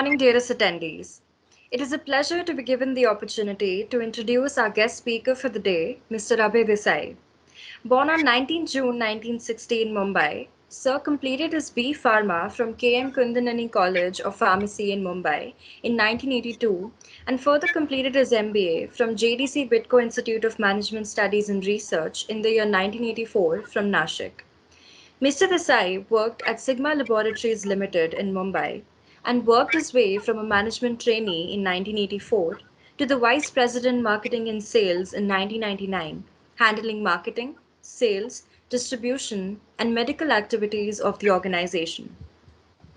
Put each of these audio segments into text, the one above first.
morning, dearest attendees. It is a pleasure to be given the opportunity to introduce our guest speaker for the day, Mr. Abhay Desai. Born on 19 June 1960 in Mumbai, Sir completed his B Pharma from K.M. Kundanani College of Pharmacy in Mumbai in 1982 and further completed his MBA from JDC Bitco Institute of Management Studies and Research in the year 1984 from Nashik. Mr. Desai worked at Sigma Laboratories Limited in Mumbai and worked his way from a management trainee in 1984 to the Vice President Marketing and Sales in 1999, handling marketing, sales, distribution, and medical activities of the organization.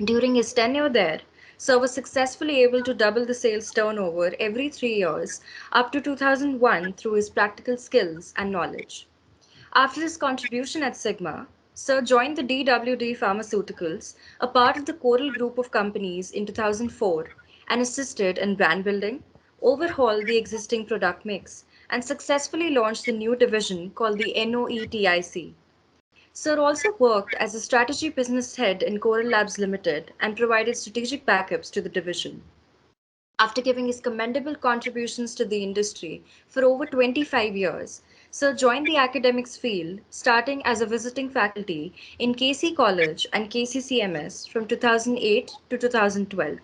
During his tenure there, Sir was successfully able to double the sales turnover every 3 years up to 2001 through his practical skills and knowledge. After his contribution at Sigma, Sir joined the DWD Pharmaceuticals, a part of the Coral Group of companies, in 2004 and assisted in brand building, overhauled the existing product mix, and successfully launched the new division called the NOETIC. Sir also worked as a strategy business head in Coral Labs Limited and provided strategic backups to the division. After giving his commendable contributions to the industry for over 25 years, Sir joined the academics field, starting as a visiting faculty in KC College and KCCMS from 2008 to 2012.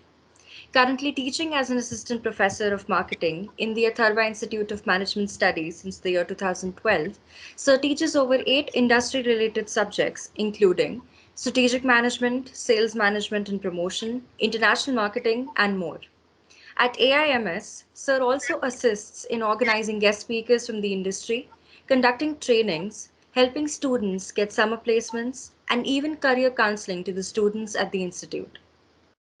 Currently teaching as an assistant professor of marketing in the Atharva Institute of Management Studies since the year 2012, Sir teaches over 8 industry-related subjects, including strategic management, sales management and promotion, international marketing, and more. At AIMS, Sir also assists in organizing guest speakers from the industry, conducting trainings, helping students get summer placements, and even career counseling to the students at the institute.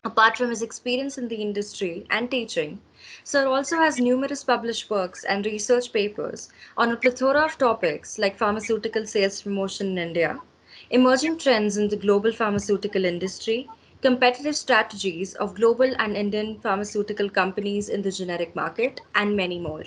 Apart from his experience in the industry and teaching, Sir also has numerous published works and research papers on a plethora of topics like pharmaceutical sales promotion in India, emerging trends in the global pharmaceutical industry, competitive strategies of global and Indian pharmaceutical companies in the generic market, and many more.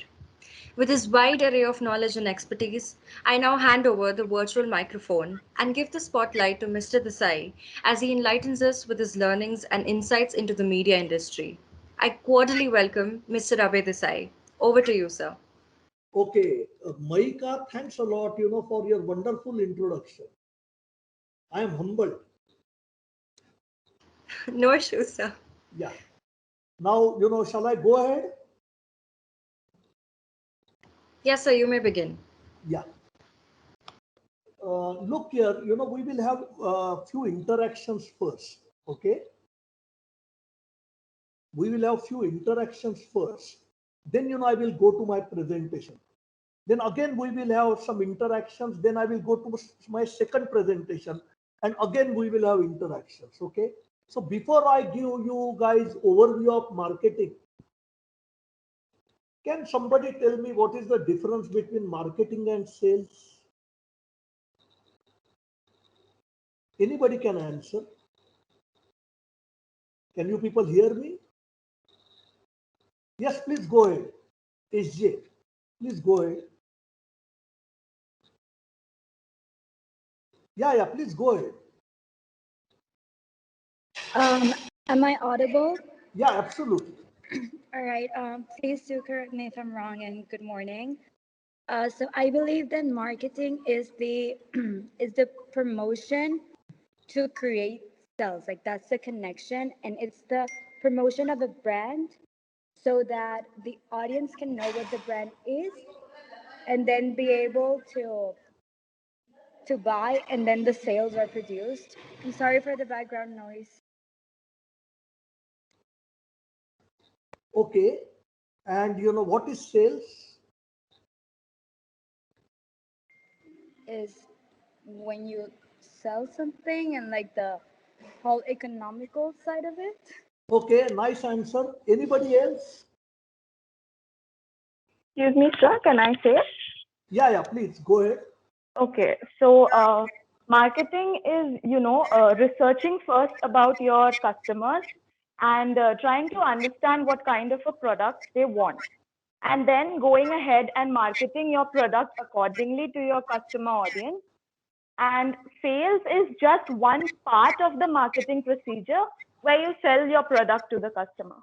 With his wide array of knowledge and expertise, I now hand over the virtual microphone and give the spotlight to Mr. Desai as he enlightens us with his learnings and insights into the media industry. I cordially welcome Mr. Abhay Desai. Over to you, sir. Okay, Maika, thanks a lot, for your wonderful introduction. I am humbled. No issues, sir. Yeah. Now, shall I go ahead? Yes, sir, you may begin. Yeah. Look here, we will have a few interactions first. Okay. We will have few interactions first. Then, I will go to my presentation. Then again, we will have some interactions. Then I will go to my second presentation. And again, we will have interactions. Okay. So before I give you guys overview of marketing, can somebody tell me what is the difference between marketing and sales? Anybody can answer. Can you people hear me? Yes, please go ahead. SJ, please go ahead. Yeah, please go ahead. Um, am I audible? Yeah, absolutely. All right. Please do correct me if I'm wrong, and good morning. So I believe that marketing is the is the promotion to create sales. Like that's the connection, and it's the promotion of a brand so that the audience can know what the brand is, and then be able to buy, and then the sales are produced. I'm sorry for the background noise. Okay. And what is sales? Is when you sell something and like the whole economical side of it. Okay, nice answer. Anybody else? Excuse me, sir, can I say? Yeah, please go ahead. Okay, so marketing is, researching first about your customers and trying to understand what kind of a product they want. And then going ahead and marketing your product accordingly to your customer audience. And sales is just one part of the marketing procedure, where you sell your product to the customer.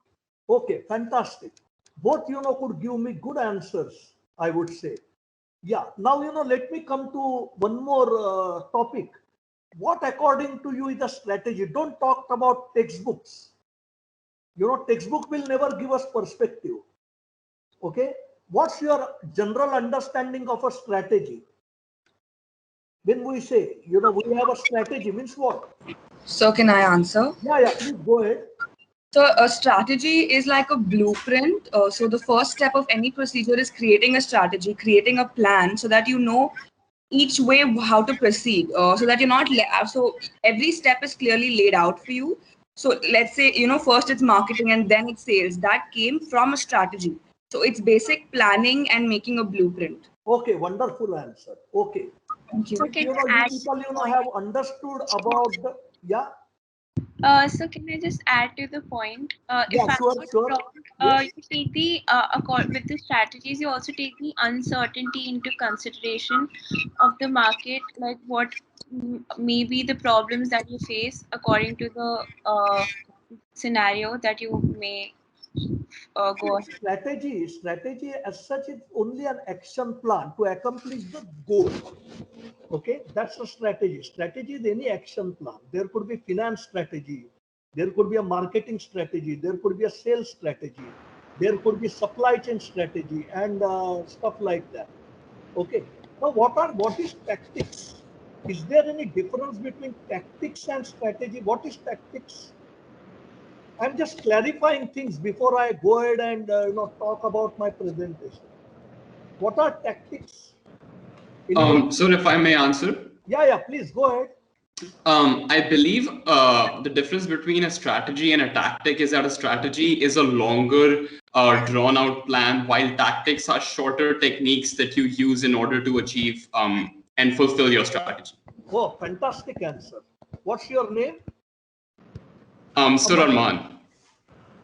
Okay, fantastic. Both, could give me good answers, I would say. Yeah, now, let me come to one more topic. What, according to you, is the strategy? Don't talk about textbooks. Textbook will never give us perspective. Okay, what's your general understanding of a strategy? When we say, we have a strategy, means what? So can I answer? Yeah, please go ahead. So a strategy is like a blueprint. So the first step of any procedure is creating a strategy, creating a plan so that you know each way how to proceed, so that you're not so every step is clearly laid out for you. So let's say, first it's marketing and then it's sales. That came from a strategy. So it's basic planning and making a blueprint. Okay, wonderful answer. Okay. Thank you. So You can know, I you add people, point? have understood about the, yeah, So can I just add to the point? If yeah, I'm sure, not sure. wrong, Yes. you take the with the strategies, you also take the uncertainty into consideration of the market, like what may be the problems that you face according to the scenario that you may go ahead. Strategy as such is only an action plan to accomplish the goal. Okay, that's a strategy. Strategy is any action plan. There could be finance strategy, there could be a marketing strategy, there could be a sales strategy, there could be supply chain strategy, and stuff like that. Okay. Now, what is tactics? Is there any difference between tactics and strategy? What is tactics? I'm just clarifying things before I go ahead and talk about my presentation. What are tactics? So if I may answer. Yeah, please go ahead. I believe the difference between a strategy and a tactic is that a strategy is a longer, drawn out plan, while tactics are shorter techniques that you use in order to achieve and fulfill your strategy. Oh, fantastic answer. What's your name? Sir Arman.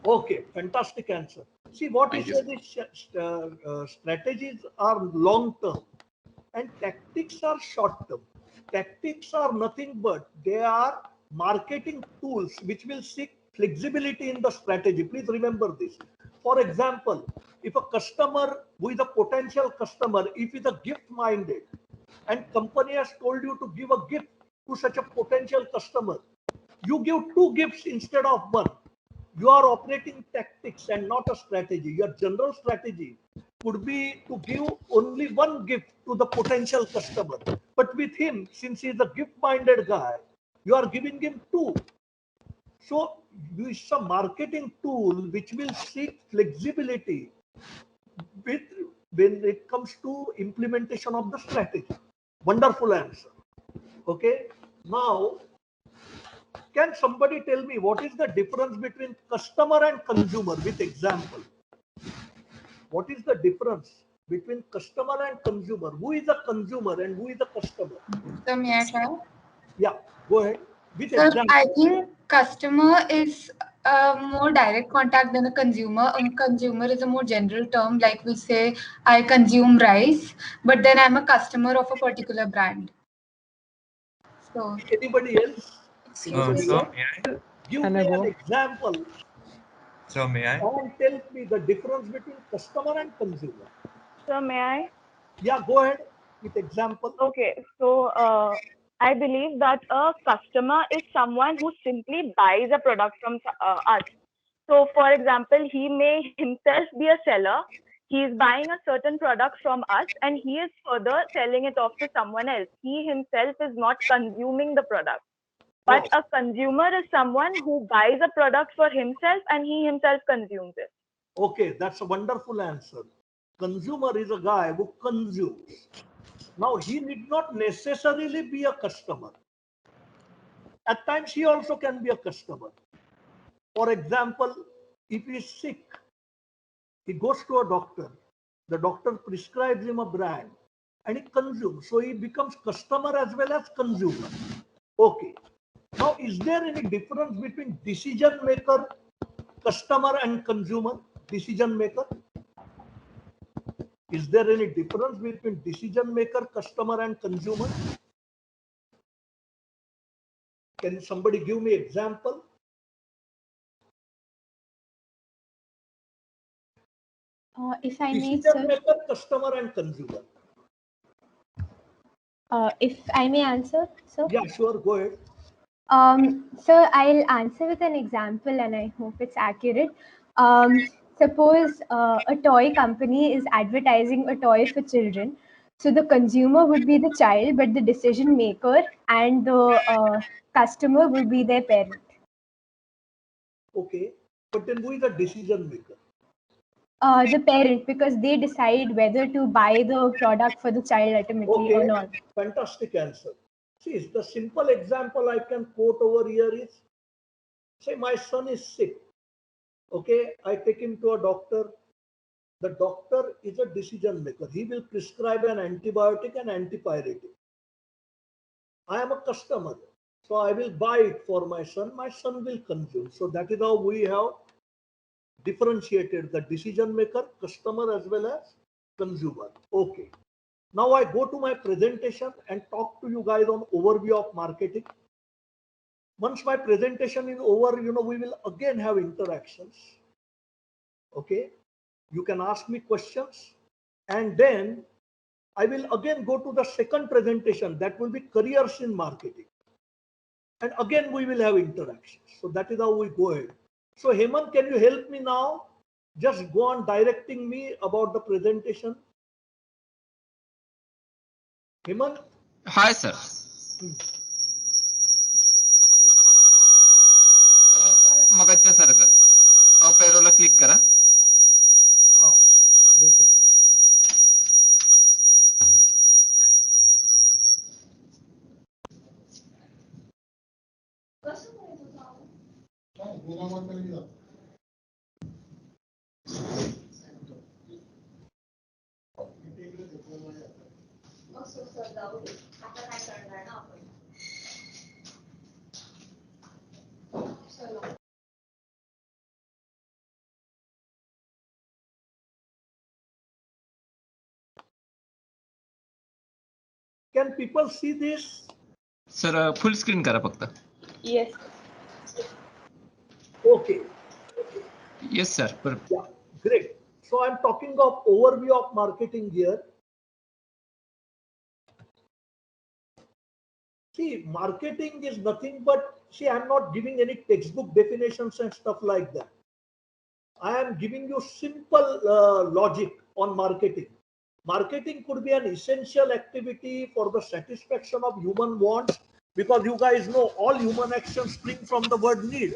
Okay, fantastic answer. See, what you said is strategies are long term and tactics are short term. Tactics are nothing but they are marketing tools which will seek flexibility in the strategy. Please remember this. For example, if a customer who is a potential customer, if he is a gift minded and company has told you to give a gift to such a potential customer, you give two gifts instead of one. You are operating tactics and not a strategy. Your general strategy could be to give only one gift to the potential customer. But with him, since he is a gift-minded guy, you are giving him two. So it's a marketing tool which will seek flexibility with when it comes to implementation of the strategy. Wonderful answer. Okay. Now, can somebody tell me what is the difference between customer and consumer with example? What is the difference between customer and consumer? Who is a consumer and who is a customer? So may I try? Yeah, go ahead. With So example. I think customer is a more direct contact than a consumer. A consumer is a more general term, like we say, I consume rice, but then I'm a customer of a particular brand. So Anybody else? Anybody So else? may I? Give me an example So may I? and tell me the difference between customer and consumer. So may I? Yeah, go ahead with example. Okay, so I believe that a customer is someone who simply buys a product from us. So, for example, he may himself be a seller. He is buying a certain product from us and he is further selling it off to someone else. He himself is not consuming the product. But Oh, a consumer is someone who buys a product for himself and he himself consumes it. okay, that's a wonderful answer. Consumer is a guy who consumes. Now, he need not necessarily be a customer. At times, he also can be a customer. For example, if he is sick, he goes to a doctor. The doctor prescribes him a brand and he consumes. So he becomes customer as well as consumer. Okay. Now, is there any difference between decision maker, customer, and consumer? Decision maker? Is there any difference between decision maker, customer, and consumer? Can somebody give me example? If I may, Decision sir. maker, customer, and consumer. If I may answer, sir. Yeah, sure. Go ahead. So I'll answer with an example, and I hope it's accurate. Suppose a toy company is advertising a toy for children. So the consumer would be the child, but the decision maker and the customer would be their parent. Okay, but then who is the decision maker? The parent, because they decide whether to buy the product for the child ultimately or Okay, not. fantastic answer. See, the simple example I can quote over here is, say my son is sick. Okay, I take him to a doctor. The doctor is a decision maker. He will prescribe an antibiotic and antipyretic. I am a customer, so I will buy it for my son. My son will consume. So that is how we have differentiated the decision maker, customer, as well as consumer. Okay. Now I go to my presentation and talk to you guys on overview of marketing. Once my presentation is over, we will again have interactions. Okay. You can ask me questions, and then I will again go to the second presentation, that will be careers in marketing. And again, we will have interactions. So that is how we go ahead. So Hemant, can you help me now? Just go on directing me about the presentation. Hemant? Hi, sir. Mug त्यासारखं पेरोला click करा. Wait a minute. Can people see this? Sir, full screen करा फक्त. Yes. Okay. Yes, sir. Yeah, great. So I'm talking of overview of marketing here. See, marketing is nothing but, see, I'm not giving any textbook definitions and stuff like that. I am giving you simple logic on marketing. Marketing could be an essential activity for the satisfaction of human wants, because you guys know all human actions spring from the word need.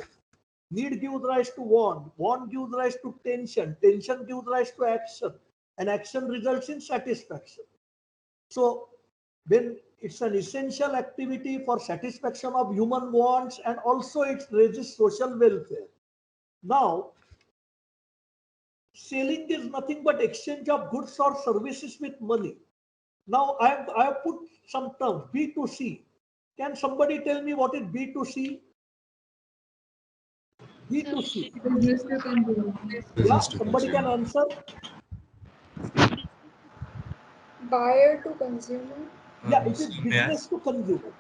Need gives rise to want. Want gives rise to tension. Tension gives rise to action. And action results in satisfaction. So when it's an essential activity for satisfaction of human wants, and also it raises social welfare. Now, selling is nothing but exchange of goods or services with money. Now, I have put some terms, B2C. Can somebody tell me what is B2C? B2C. Business to consumer. Yeah, somebody can answer? Buyer to consumer. Yeah, it is So business to consumer.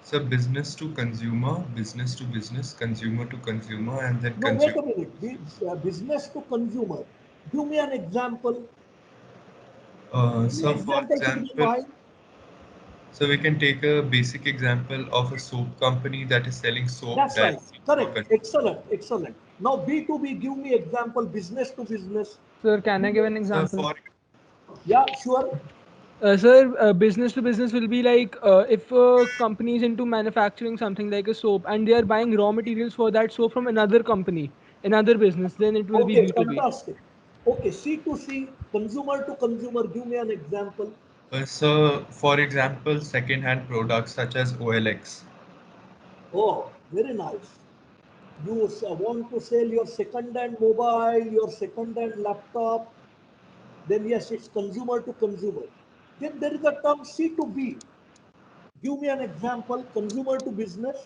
So business to consumer, business to business, consumer to consumer, and then No, wait consumer. a minute. Business to consumer. Give me an example. So for example, so we can take a basic example of a soap company that is selling soap. That's right. Correct. Excellent. Excellent. Now B2B, give me example, business to business. Sir, can I give an example? Yeah, sure. Sir, business to business will be like if a company is into manufacturing something like a soap and they are buying raw materials for that soap from another company, another business, then it will be Okay, B2B. fantastic. Okay, C2C, consumer to consumer, give me an example. So for example, second-hand products such as OLX. Oh, very nice. You want to sell your second-hand mobile, your second-hand laptop, then yes, it's consumer to consumer. Then there is a term C2B. Give me an example, consumer to business.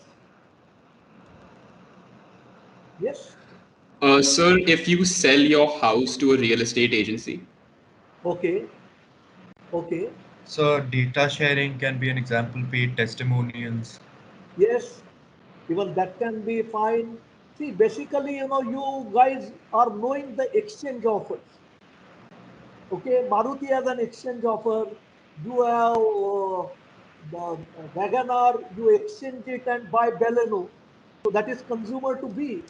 Yes. Sir, if you sell your house to a real estate agency. Okay. Okay. So data sharing can be an example, paid testimonials. Yes, even that can be fine. See, basically, you guys are knowing the exchange offers. Okay, Maruti has an exchange offer. You have the Wagoner, you exchange it and buy Baleno. So that is consumer to B.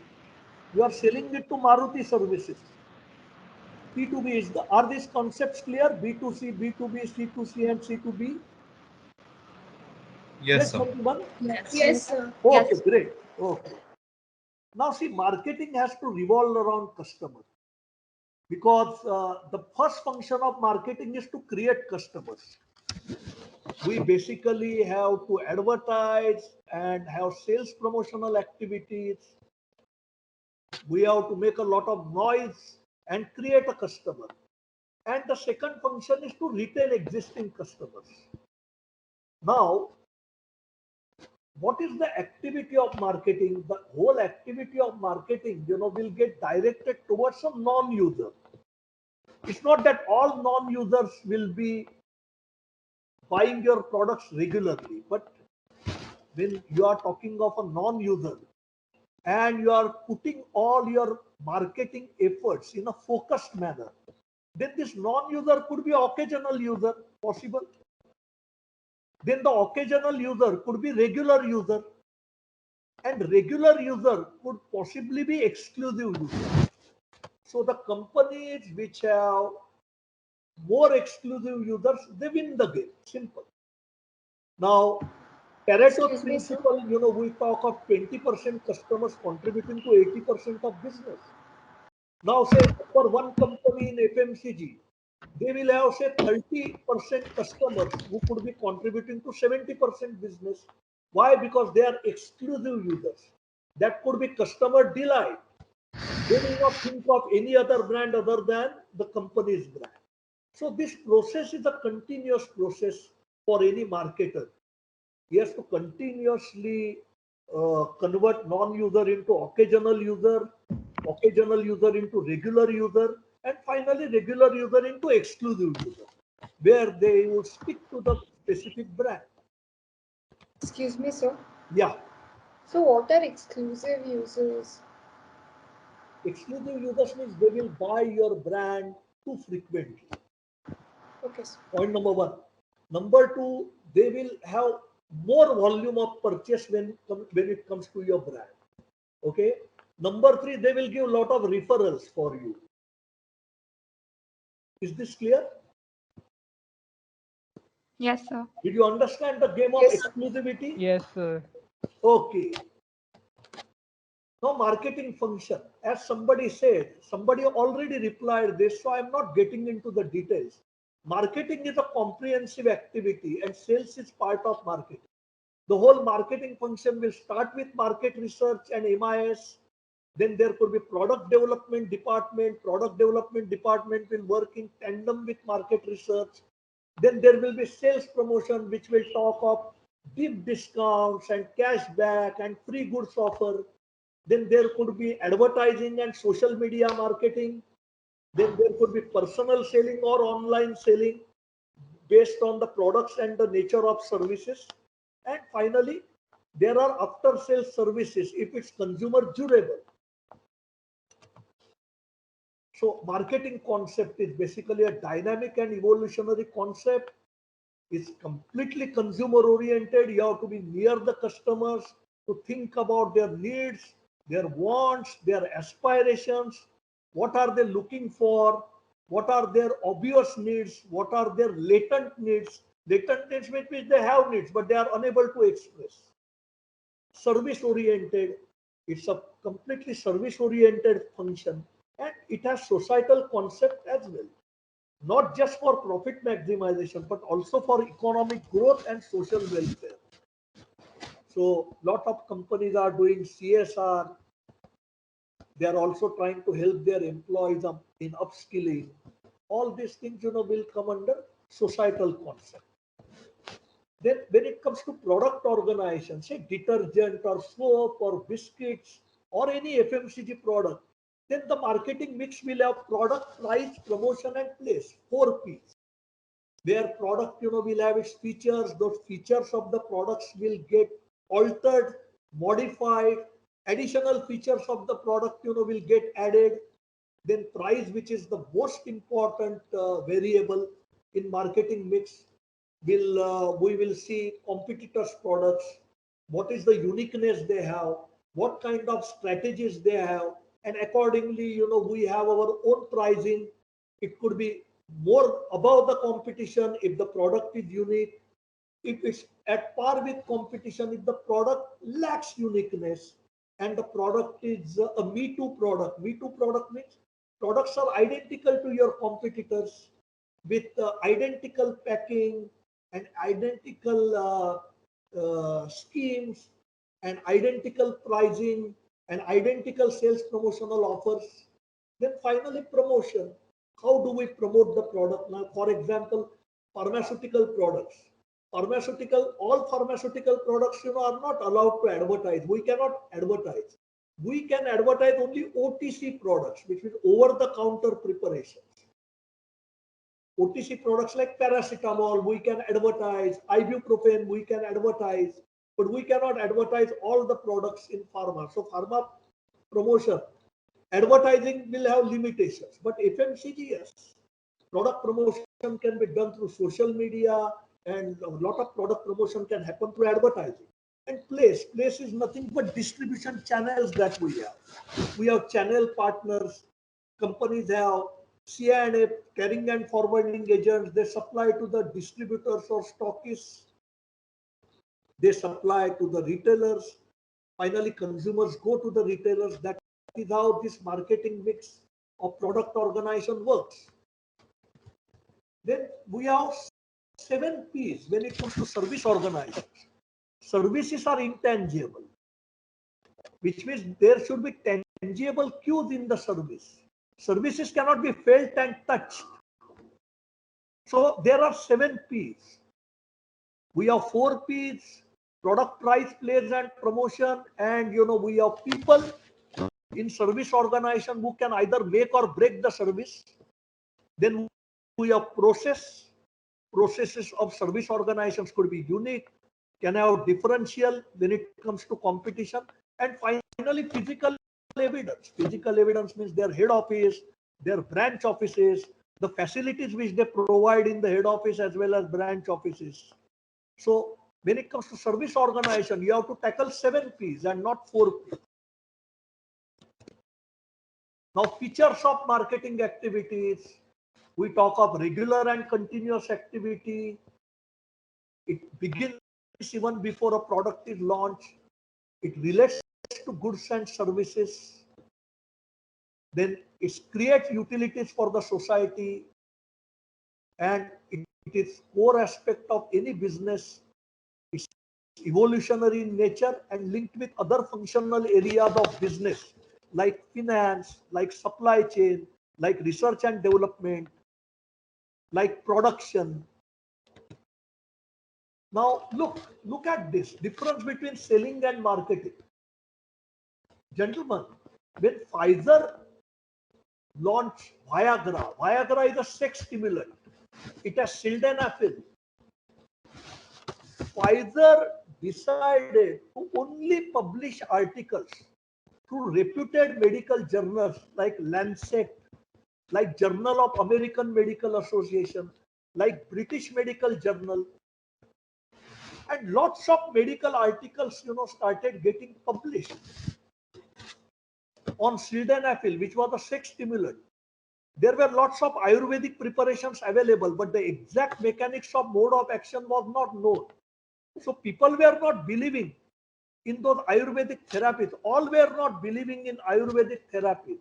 You are selling it to Maruti services. P2B are these concepts clear? B2C, B2B, C2C, and C2B? Yes, sir. Gentlemen? Yes, sir. Okay, great. Okay. Now, see, marketing has to revolve around customer because the first function of marketing is to create customers. We basically have to advertise and have sales promotional activities. We have to make a lot of noise and create a customer. And the second function is to retain existing customers. Now, what is the activity of marketing? The whole activity of marketing, will get directed towards a non-user. It's not that all non-users will be buying your products regularly, but when you are talking of a non-user and you are putting all your marketing efforts in a focused manner, then this non-user could be occasional user possible. Then the occasional user could be regular user, and regular user could possibly be exclusive user. So the companies which have more exclusive users, they win the game. Simple. Now, Pareto principle, we talk of 20% customers contributing to 80% of business. Now, say for one company in FMCG, they will have say 30% customers who could be contributing to 70% business. Why? Because they are exclusive users. That could be customer delight. They will not think of any other brand other than the company's brand. So this process is a continuous process for any marketer. He has to continuously convert non-user into occasional user into regular user, and finally regular user into exclusive user, where they would stick to the specific brand. Excuse me, sir. Yeah. So what are exclusive users? Exclusive users means they will buy your brand too frequently. Okay, sir. Point number one. Number two, they will have more volume of purchase when it comes to your brand. Okay. Number three, they will give a lot of referrals for you. Is this clear? Yes, sir. Did you understand the game of exclusivity? Yes, sir. Okay. Now, marketing function, as somebody said, somebody already replied this, so I'm not getting into the details. Marketing is a comprehensive activity and sales is part of marketing. The whole marketing function will start with market research and MIS. Then there could be product development department. Product development department will work in tandem with market research. Then there will be sales promotion, which will talk of deep discounts and cashback and free goods offer. Then there could be advertising and social media marketing. Then there could be personal selling or online selling based on the products and the nature of services. And finally, there are after sales services if it's consumer durable. So marketing concept is basically a dynamic and evolutionary concept. It's completely consumer oriented. You have to be near the customers to think about their needs, their wants, their aspirations. What are they looking for? What are their obvious needs? What are their latent needs? Latent needs means they have needs, but they are unable to express. Service oriented. It's a completely service oriented function, and it has societal concept as well. Not just for profit maximization, but also for economic growth and social welfare. So, lot of companies are doing CSR. They are also trying to help their employees in upskilling. All these things, will come under societal concept. Then, when it comes to product organization, say detergent or soap or biscuits or any FMCG product, then the marketing mix will have product, price, promotion, and place. 4 P's. Where product, will have its features. Those features of the products will get altered, modified, Additional features of the product, will get added. Then price, which is the most important variable in marketing mix, we will see competitors' products, what is the uniqueness they have, what kind of strategies they have, and accordingly, we have our own pricing. It could be more above the competition if the product is unique. If it's at par with competition, if the product lacks uniqueness and the product is a Me Too product. Me Too product means products are identical to your competitors with identical packing and identical schemes and identical pricing and identical sales promotional offers. Then finally, promotion. How do we promote the product? Now, for example, pharmaceutical products. All pharmaceutical products, are not allowed to advertise. We cannot advertise. We can advertise only OTC products, which is over-the-counter preparations. OTC products like paracetamol, we can advertise. Ibuprofen, we can advertise. But we cannot advertise all the products in pharma. So pharma promotion, advertising will have limitations. But FMCG, yes. Product promotion can be done through social media, and a lot of product promotion can happen through advertising. And place is nothing but distribution channels that we have. We have channel partners. Companies have C&F, carrying and forwarding agents. They supply to the distributors or stockists. They supply to the retailers. Finally, consumers go to the retailers. That is how this marketing mix of product organization works. Then we have 7 P's when it comes to service organizations. Services are intangible, which means there should be tangible cues in the service. Services cannot be felt and touched. So there are 7 P's. We have 4 P's: product, price, place, and promotion. And we have people in service organization who can either make or break the service. Then we have processes of service organizations could be unique, can have differential when it comes to competition. And finally, physical evidence. Physical evidence means their head office, their branch offices, the facilities which they provide in the head office as well as branch offices. So when it comes to service organization, you have to tackle 7 P's and not 4 P's. Now, features of marketing activities. We talk of regular and continuous activity. It begins even before a product is launched. It relates to goods and services. Then it creates utilities for the society. And it is core aspect of any business. It's evolutionary in nature and linked with other functional areas of business like finance, like supply chain, like research and development, like production. Now look at this difference between selling and marketing. Gentlemen, when Pfizer launched Viagra is a sex stimulant. It has sildenafil. Pfizer decided to only publish articles through reputed medical journals like Lancet, like Journal of American Medical Association, like British Medical Journal, and lots of medical articles, started getting published on sildenafil, which was a sex stimulant. There were lots of Ayurvedic preparations available, but the exact mechanics of mode of action was not known. So people were not believing in those Ayurvedic therapies. All were not believing in Ayurvedic therapies.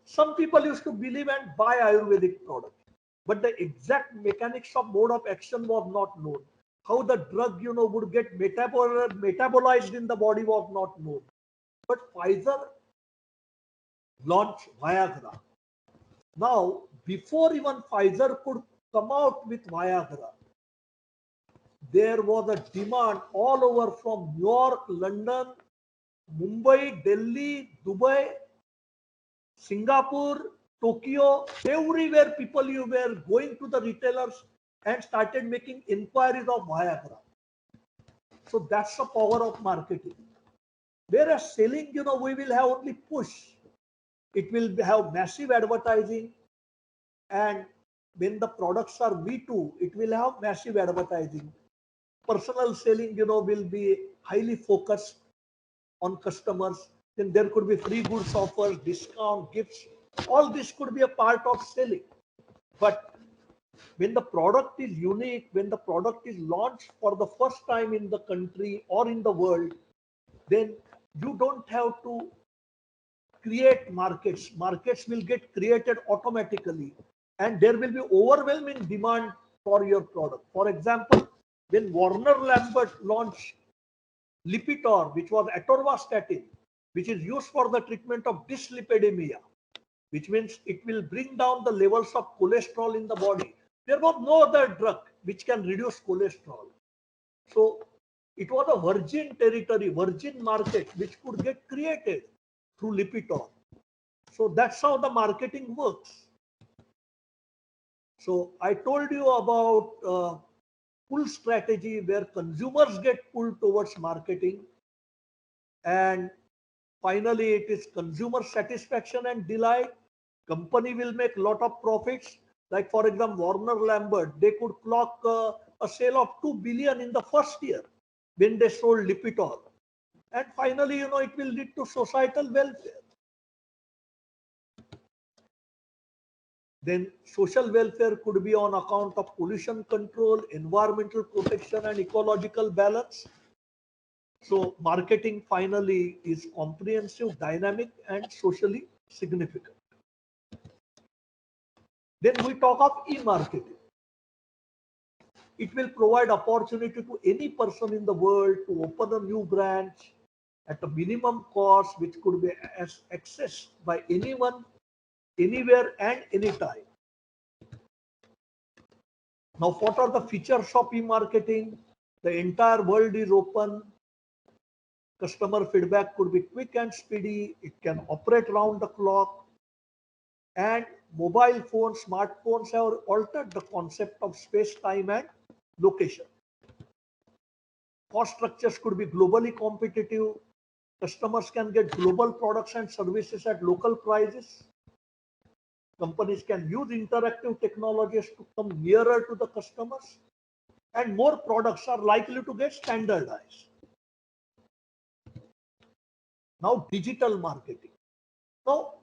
Some people used to believe and buy Ayurvedic products, but the exact mechanics of mode of action was not known. How the drug, would get metabolized in the body was not known. But Pfizer launched Viagra. Now, before even Pfizer could come out with Viagra, there was a demand all over from New York, London, Mumbai, Delhi, Dubai, Singapore, Tokyo, everywhere people were going to the retailers and started making inquiries of Viagra. So that's the power of marketing. Whereas selling, we will have only push. It will have massive advertising, and when the products are B2, it will have massive advertising. Personal selling, will be highly focused on customers. Then there could be free goods offers, discount, gifts. All this could be a part of selling. But when the product is unique, when the product is launched for the first time in the country or in the world, then you don't have to create markets. Markets will get created automatically, and there will be overwhelming demand for your product. For example, when Warner Lambert launched Lipitor, which was atorvastatin, which is used for the treatment of dyslipidemia, which means it will bring down the levels of cholesterol in the body. There was no other drug which can reduce cholesterol. So it was a virgin territory, virgin market, which could get created through Lipitor. So that's how the marketing works. So I told you about pull strategy, where consumers get pulled towards marketing, and finally it is consumer satisfaction and delight. Company will make lot of profits. Like for example, Warner Lambert, they could clock a sale of 2 billion in the first year when they sold Lipitor. And finally, it will lead to societal welfare. Then social welfare could be on account of pollution control, environmental protection, and ecological balance. So marketing finally is comprehensive, dynamic, and socially significant. Then we talk of e-marketing. It will provide opportunity to any person in the world to open a new branch at a minimum cost, which could be accessed by anyone, anywhere, and anytime. Now, what are the features of e-marketing? The entire world is open. Customer feedback could be quick and speedy. It can operate round the clock. And mobile phones, smartphones have altered the concept of space, time, and location. Cost structures could be globally competitive. Customers can get global products and services at local prices. Companies can use interactive technologies to come nearer to the customers, and more products are likely to get standardized. Now, digital marketing. Now,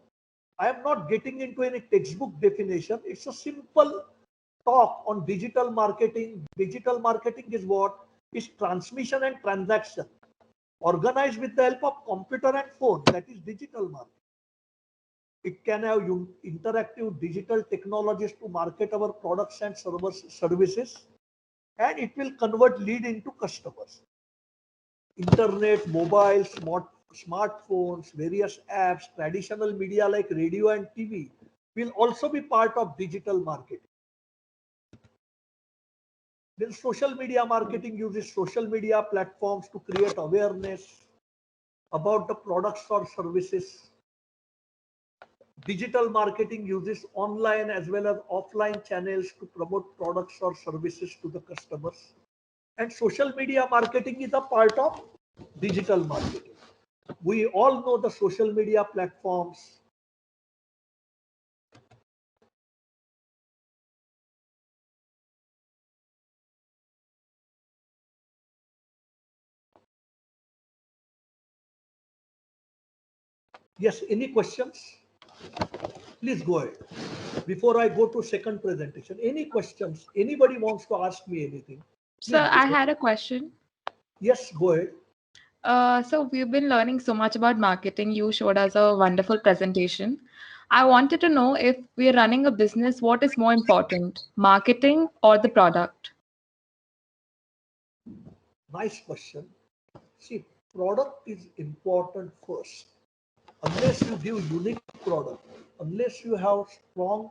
I am not getting into any textbook definition. It's a simple talk on digital marketing. Digital marketing is what? Is transmission and transaction organized with the help of computer and phone. That is digital marketing. It can have interactive digital technologies to market our products and services, and it will convert lead into customers. Internet, mobile, smartphones, various apps, traditional media like radio and TV will also be part of digital marketing. Then social media marketing uses social media platforms to create awareness about the products or services. Digital marketing uses online as well as offline channels to promote products or services to the customers. And social media marketing is a part of digital marketing. We all know the social media platforms. Yes, any questions? Please go ahead. Before I go to second presentation, any questions? Anybody wants to ask me anything? So I had a question. Yes, go ahead. So we've been learning so much about marketing. You showed us a wonderful presentation. I wanted to know, if we're running a business, what is more important, marketing or the product? Nice question. See, product is important first. Unless you give unique product, unless you have strong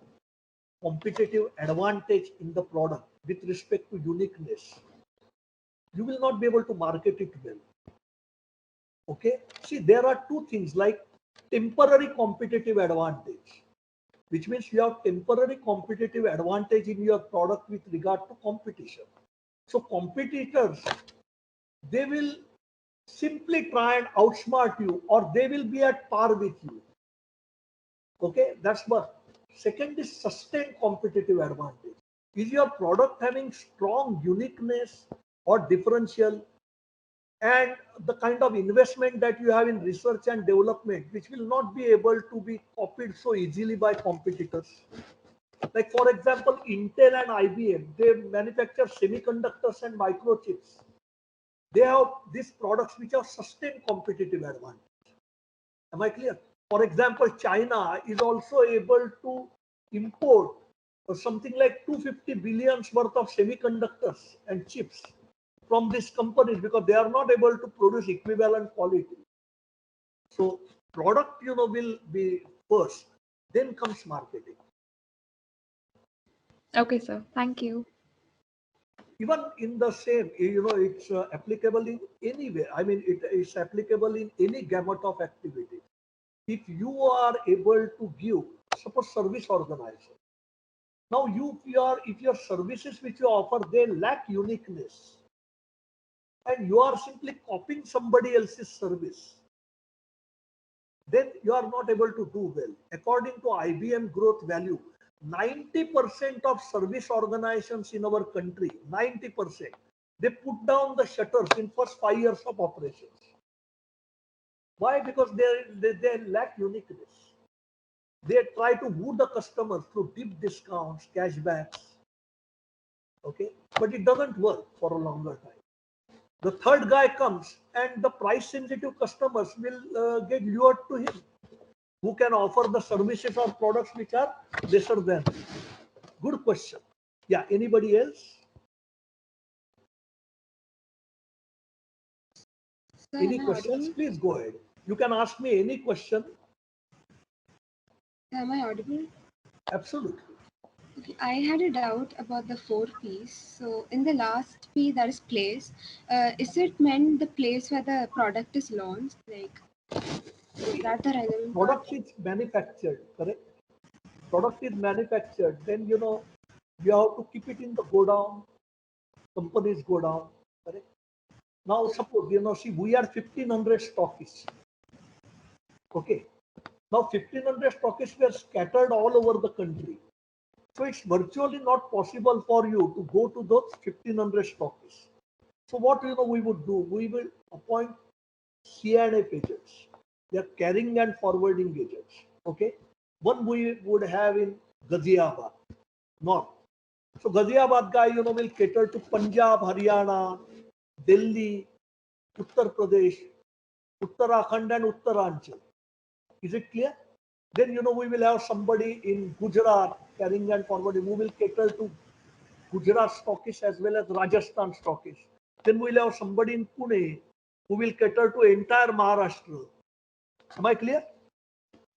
competitive advantage in the product with respect to uniqueness, you will not be able to market it well. Okay. See, there are two things like temporary competitive advantage, which means you have temporary competitive advantage in your product with regard to competition. So competitors, they will simply try and outsmart you, or they will be at par with you. Okay, that's one. Second is sustained competitive advantage. Is your product having strong uniqueness or differential, and the kind of investment that you have in research and development, which will not be able to be copied so easily by competitors. Like for example, Intel and IBM, they manufacture semiconductors and microchips. They have these products which have sustained competitive advantage. Am I clear? For example, China is also able to import something like 250 billions worth of semiconductors and chips from these companies because they are not able to produce equivalent quality. So product, will be first, then comes marketing. Okay, sir. Thank you. Even in the same, it's applicable in any way. I mean, it is applicable in any gamut of activity. If you are able to give, suppose service organization. Now if your services which you offer, they lack uniqueness, and you are simply copying somebody else's service, then you are not able to do well. According to IBM growth value, 90% of service organizations in our country, 90%, they put down the shutters in first 5 years of operations. Why? Because they lack uniqueness. They try to woo the customers through deep discounts, cashbacks. Okay, but it doesn't work for a longer time. The third guy comes and the price sensitive customers will get lured to him, who can offer the services or products which are lesser than. Good question. Yeah, anybody else? Sir, Any am I questions? audible? Please go ahead. You can ask me any question. Am I audible? Absolutely. Okay, I had a doubt about the 4 P's. So in the last P, that is place, is it meant the place where the product is launched? Like, is that the relevant part? Product is manufactured, correct? Product is manufactured, then you have to keep it in the go down. Companies go down, correct? Now suppose see, we are 1,500 stockists. Okay. Now 1,500 stockists were scattered all over the country. So it's virtually not possible for you to go to those 1,500 stockists. So what we would do, we will appoint C&F agents. They are carrying and forwarding agents. Okay. One we would have in Ghaziabad, north. So Ghaziabad guy, will cater to Punjab, Haryana, Delhi, Uttar Pradesh, Uttarakhand and Uttaranchal. Is it clear? Then, we will have somebody in Gujarat carrying and forwarding. We will cater to Gujarat stockists as well as Rajasthan stockists. Then we will have somebody in Pune who will cater to entire Maharashtra. Am I clear?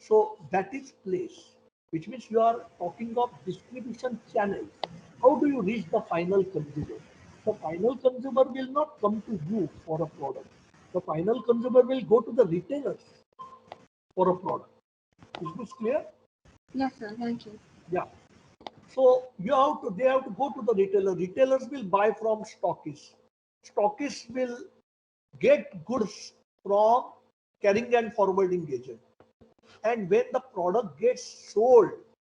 So that is place, which means you are talking of distribution channels. How do you reach the final consumer? The final consumer will not come to you for a product. The final consumer will go to the retailers for a product. Is this clear? Yes, sir. Thank you. Yeah. So they have to go to the retailer. Retailers will buy from stockists. Stockists will get goods from carrying and forwarding agent. And when the product gets sold,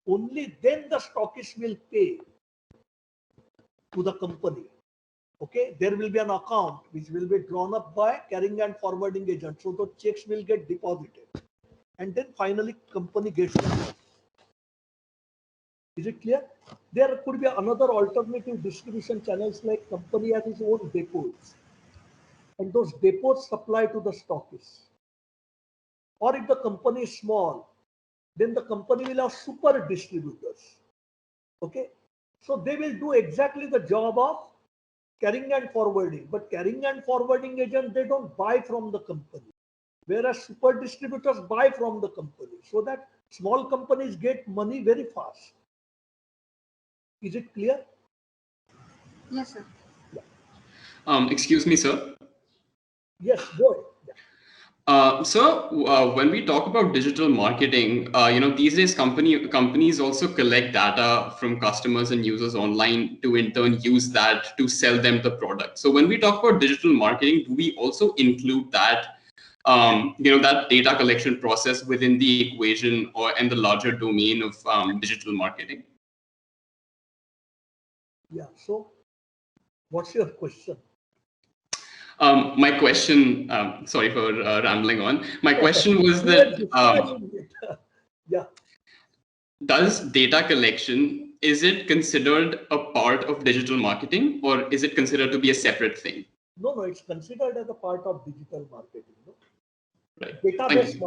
only then the stockist will pay to the company. Okay, there will be an account which will be drawn up by carrying and forwarding agent. So the checks will get deposited. And then finally company gets it. Is it clear? There could be another alternative distribution channels, like company has its own depots. And those depots supply to the stockists. Or if the company is small, then the company will have super distributors. Okay. So they will do exactly the job of carrying and forwarding. But carrying and forwarding agent, they don't buy from the company. Whereas super distributors buy from the company. So that small companies get money very fast. Is it clear? Yes, sir. Excuse me, sir. Yes, go ahead. When we talk about digital marketing, these days companies also collect data from customers and users online to in turn use that to sell them the product. So when we talk about digital marketing, do we also include that, that data collection process within the equation or and the larger domain of digital marketing? Yeah. So, what's your question? My question, sorry for rambling on. My question was that, yeah. Does data collection, is it considered a part of digital marketing or is it considered to be a separate thing? No, it's considered as a part of digital marketing. No? Right. Database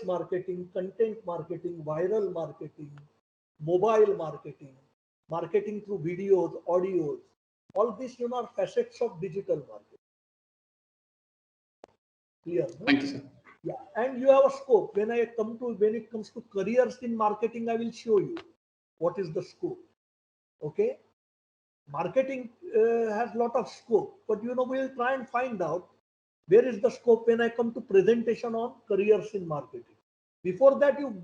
marketing, content marketing, viral marketing, mobile marketing, marketing through videos, audios, all these are facets of digital marketing. Clear? No? Thank you, sir. Yeah, and you have a scope. When it comes to careers in marketing, I will show you what is the scope. Okay, marketing has a lot of scope, but we'll try and find out where is the scope when I come to presentation on careers in marketing. Before that, you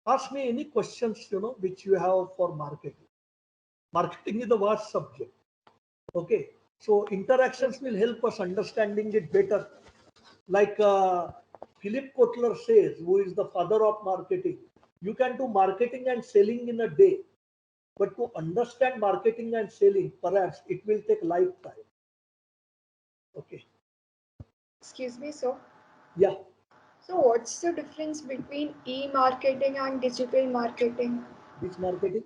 ask me any questions which you have for marketing. Marketing is a vast subject. Okay, so interactions will help us understanding it better. Like Philip Kotler says, who is the father of marketing, you can do marketing and selling in a day, but to understand marketing and selling, perhaps it will take lifetime. Okay. Excuse me, sir. Yeah. So what's the difference between e-marketing and digital marketing? Which marketing?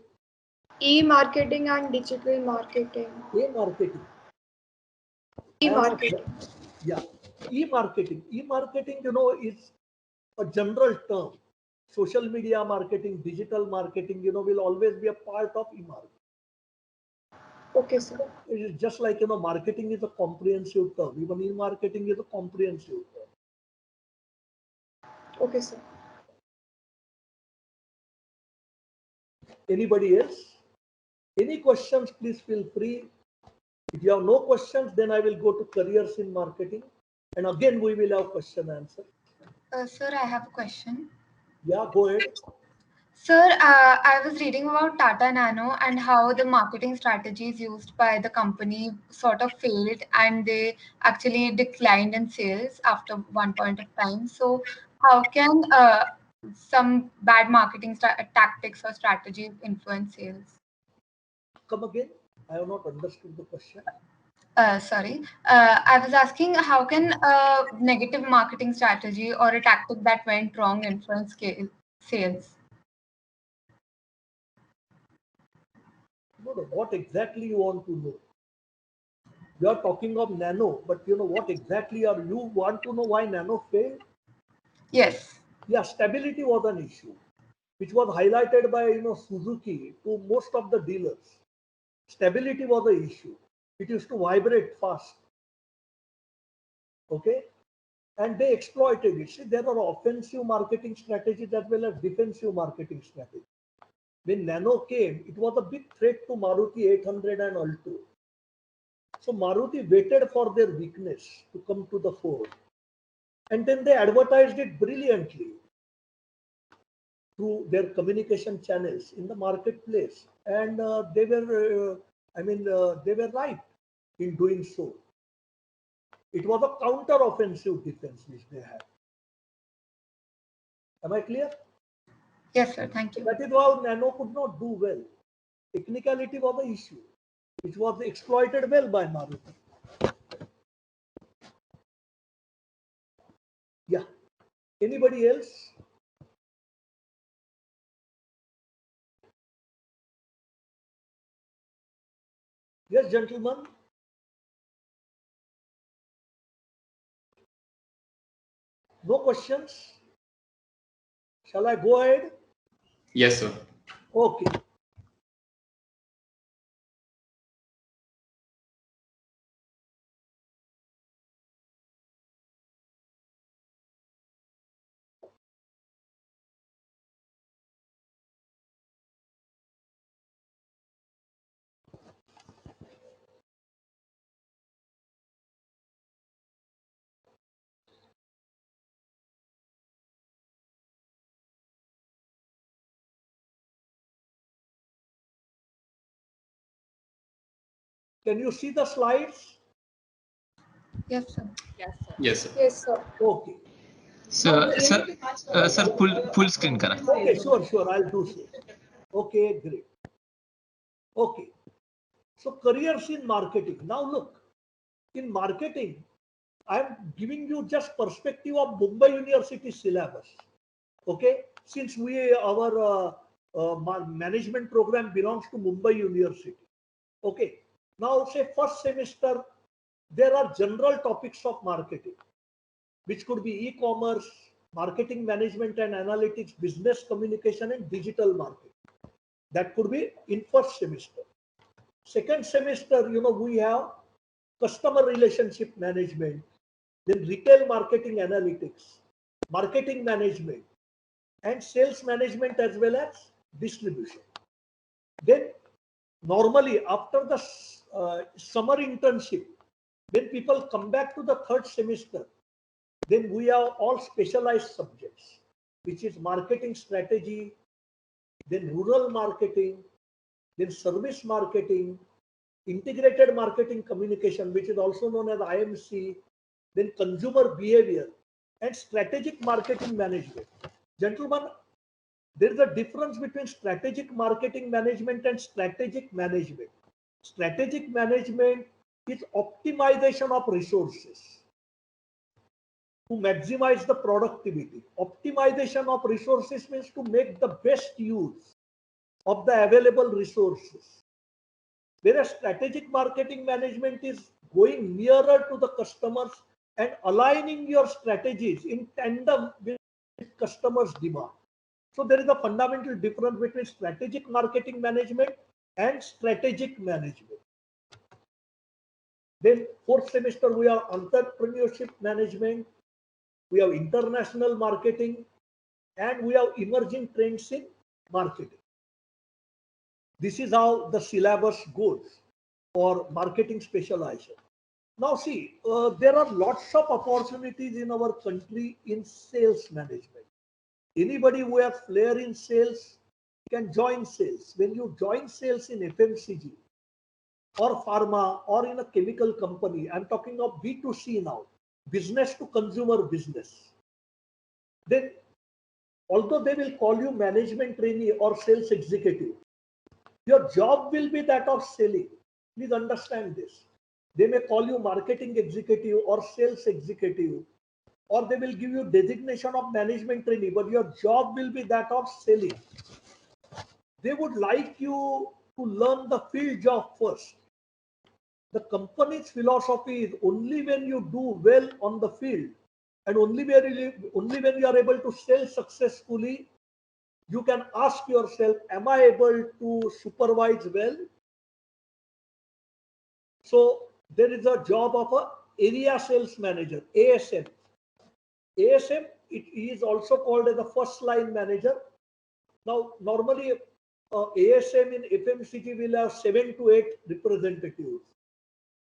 E-marketing and digital marketing. E-marketing. E-marketing. Yeah. E-marketing. E-marketing, is a general term. Social media marketing, digital marketing, will always be a part of e-marketing. Okay, sir. It is just like, marketing is a comprehensive term. Even e-marketing is a comprehensive term. Okay, sir. Anybody else? Any questions, please feel free. If you have no questions, then I will go to careers in marketing. And again, we will have question answer. Sir, I have a question. Yeah, go ahead. Sir, I was reading about Tata Nano and how the marketing strategies used by the company sort of failed and they actually declined in sales after one point of time. So, how can some bad marketing tactics or strategies influence sales? Come again. I have not understood the question. Sorry, I was asking how can a negative marketing strategy or a tactic that went wrong influence sales? No, what exactly you want to know? You are talking of Nano, but what exactly are you want to know why Nano failed? Yes. Yeah, stability was an issue, which was highlighted by Suzuki to most of the dealers. Stability was the issue. It used to vibrate fast. Okay, and they exploited it. See, there are offensive marketing strategies as well as defensive marketing strategies. When Nano came, it was a big threat to Maruti 800 and Alto. So Maruti waited for their weakness to come to the fore. And then they advertised it brilliantly through their communication channels in the marketplace. And they were, they were right in doing so. It was a counter-offensive defense which they had. Am I clear? Yes, sir. Thank you. That is why Nano could not do well. Technicality was the issue, which was exploited well by Maruti. Yeah. Anybody else? Yes, gentlemen. No questions? Shall I go ahead? Yes, sir. Okay. Can you see the slides? Yes, sir. Yes, sir. Yes, sir. Okay. Sir full screen करा. Okay, sure. I'll do so. Okay, great. Okay. So careers in marketing. Now look, in marketing, I'm giving you just perspective of Mumbai University syllabus. Okay, since our management program belongs to Mumbai University. Okay, now say first semester, there are general topics of marketing, which could be e-commerce, marketing management and analytics, business communication, and digital marketing. That could be in first semester. Second semester, we have customer relationship management, then retail marketing analytics, marketing management, and sales management as well as distribution. Then normally after the summer internship, when people come back to the third semester, then we have all specialized subjects, which is marketing strategy, then rural marketing, then service marketing, integrated marketing communication, which is also known as IMC, then consumer behavior, and strategic marketing management. Gentlemen, there is a difference between strategic marketing management and strategic management. Strategic management is optimization of resources to maximize the productivity. Optimization of resources means to make the best use of the available resources. Whereas strategic marketing management is going nearer to the customers and aligning your strategies in tandem with customers' demand. So there is a fundamental difference between strategic marketing management and strategic management. Then fourth semester, we have entrepreneurship management, we have international marketing, and we have emerging trends in marketing. This is how the syllabus goes for marketing specialization. Now see, there are lots of opportunities in our country in sales management. Anybody who has flair in sales can join sales. When you join sales in FMCG or pharma or in a chemical company, I'm talking of B2C now, business to consumer business. Then although they will call you management trainee or sales executive, your job will be that of selling. Please understand this. They may call you marketing executive or sales executive, or they will give you designation of management trainee, but your job will be that of selling. They would like you to learn the field job first. The company's philosophy is only when you do well on the field and only when you are able to sell successfully, you can ask yourself, am I able to supervise well? So there is a job of a area sales manager, ASM. ASM, it is also called as a first line manager. Now, normally ASM in FMCG will have 7 to 8 representatives.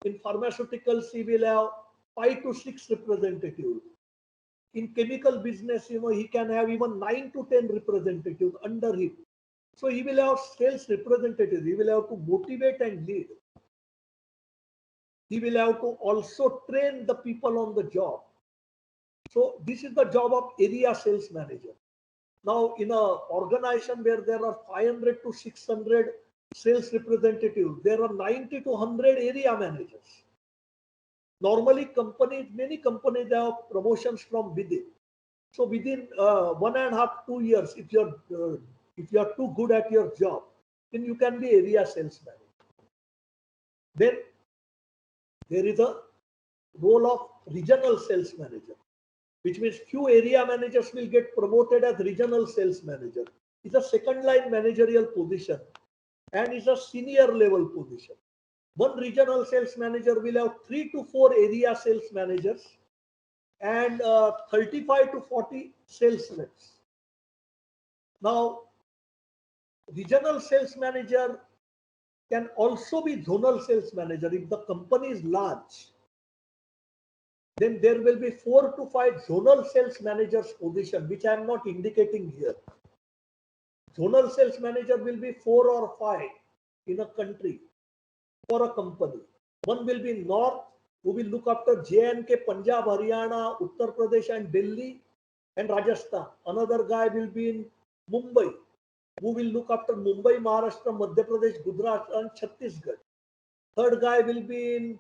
In pharmaceuticals, he will have 5 to 6 representatives. In chemical business, he can have even 9 to 10 representatives under him. So he will have sales representatives. He will have to motivate and lead. He will have to also train the people on the job. So this is the job of area sales manager. Now, in an organization where there are 500 to 600 sales representatives, there are 90 to 100 area managers. Normally, many companies have promotions from within. So within 1.5 to 2 years, if you are too good at your job, then you can be area sales manager. Then there is a role of regional sales manager, which means few area managers will get promoted as regional sales manager. It's a second line managerial position and it's a senior level position. One regional sales manager will have 3 to 4 area sales managers and 35 to 40 sales reps. Now, regional sales manager can also be zonal sales manager. If the company is large, then there will be 4 to 5 zonal sales managers position, which I am not indicating here. Zonal sales manager will be 4 or 5 in a country. for a company. One will be North, who will look after J&K, Punjab, Haryana, Uttar Pradesh and Delhi and Rajasthan. Another guy will be in Mumbai, who will look after Mumbai, Maharashtra, Madhya Pradesh, Gujarat and Chhattisgarh. Third guy will be in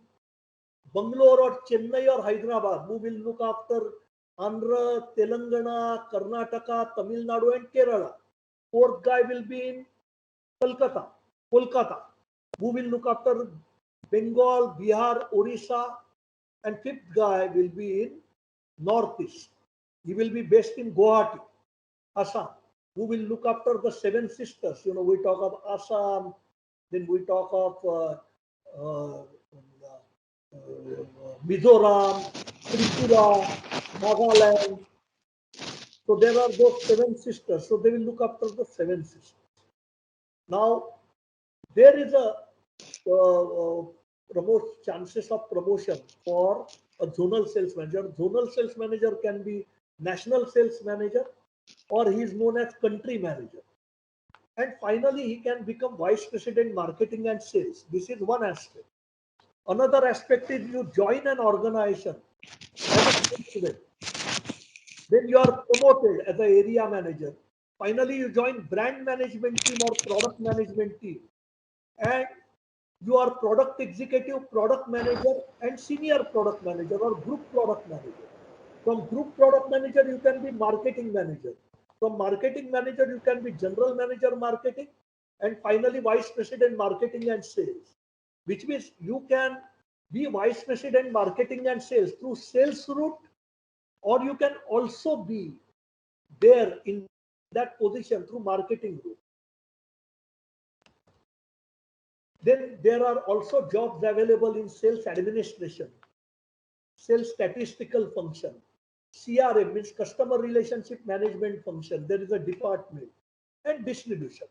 Bangalore or Chennai or Hyderabad, who will look after Andhra, Telangana, Karnataka, Tamil Nadu and Kerala. Fourth guy will be in Kolkata, who will look after Bengal, Bihar, Orissa, and fifth guy will be in Northeast. He will be based in Guwahati, Assam, who will look after the seven sisters. You know, we talk of Assam, then we talk of Mizoram, Tripura, Nagaland. So there are those seven sisters. So they will look after the seven sisters. Now, there is a chances of promotion for a zonal sales manager. Zonal sales manager can be national sales manager, or he is known as country manager. And finally, he can become vice president marketing and sales. This is one aspect. Another aspect is you join an organization as a president. Then you are promoted as an area manager. Finally, you join brand management team or product management team. And you are product executive, product manager, and senior product manager or group product manager. From group product manager, you can be marketing manager. From marketing manager, you can be general manager marketing. And finally, vice president marketing and sales, which means you can be vice president marketing and sales through sales route, or you can also be there in that position through marketing route. Then there are also jobs available in sales administration, sales statistical function, CRM means customer relationship management function. There is a department, and distribution.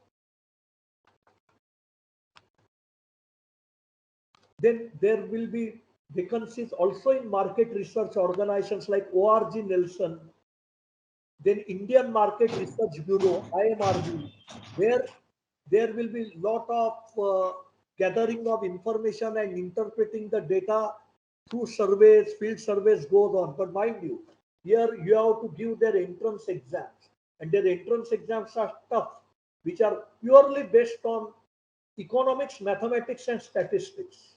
Then there will be vacancies also in market research organizations like ORG Nelson, then Indian Market Research Bureau, IMRB, where there will be lot of gathering of information and interpreting the data through surveys, field surveys goes on. But mind you, here you have to give their entrance exams, and their entrance exams are tough, which are purely based on economics, mathematics, and statistics.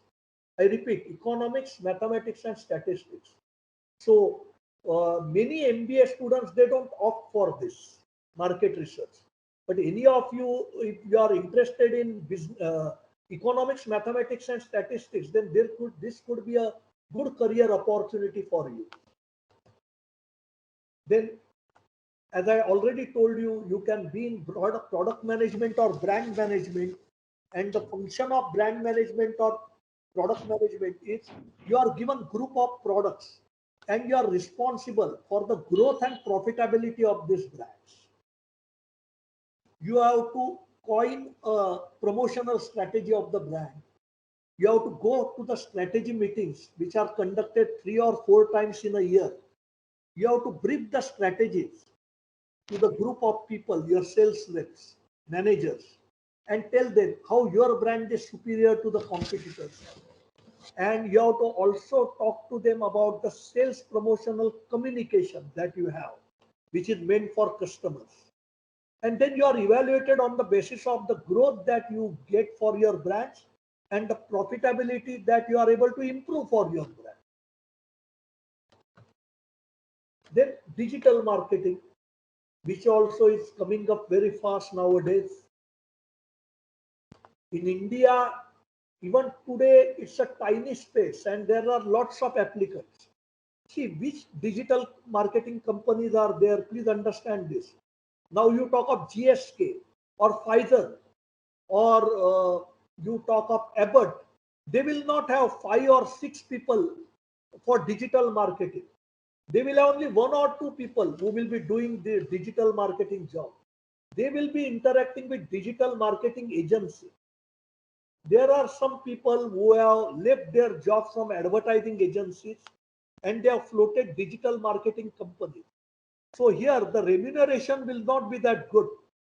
I repeat, economics, mathematics, and statistics. So many MBA students, they don't opt for this market research. But any of you, if you are interested in business, economics, mathematics, and statistics, then this could be a good career opportunity for you. Then, as I already told you, you can be in product management or brand management, and the function of brand management or product management is you are given group of products and you are responsible for the growth and profitability of these brands. You have to coin a promotional strategy of the brand. You have to go to the strategy meetings, which are conducted 3 or 4 times in a year. You have to brief the strategies to the group of people, your sales reps, managers, and tell them how your brand is superior to the competitors. And you have to also talk to them about the sales promotional communication that you have, which is meant for customers. And then you are evaluated on the basis of the growth that you get for your brands and the profitability that you are able to improve for your brand. Then digital marketing, which also is coming up very fast nowadays. In India, even today, it's a tiny space and there are lots of applicants. See, which digital marketing companies are there? Please understand this. Now you talk of GSK or Pfizer or you talk of Abbott. They will not have 5 or 6 people for digital marketing. They will have only 1 or 2 people who will be doing the digital marketing job. They will be interacting with digital marketing agency. There are some people who have left their jobs from advertising agencies and they have floated digital marketing companies. So here the remuneration will not be that good,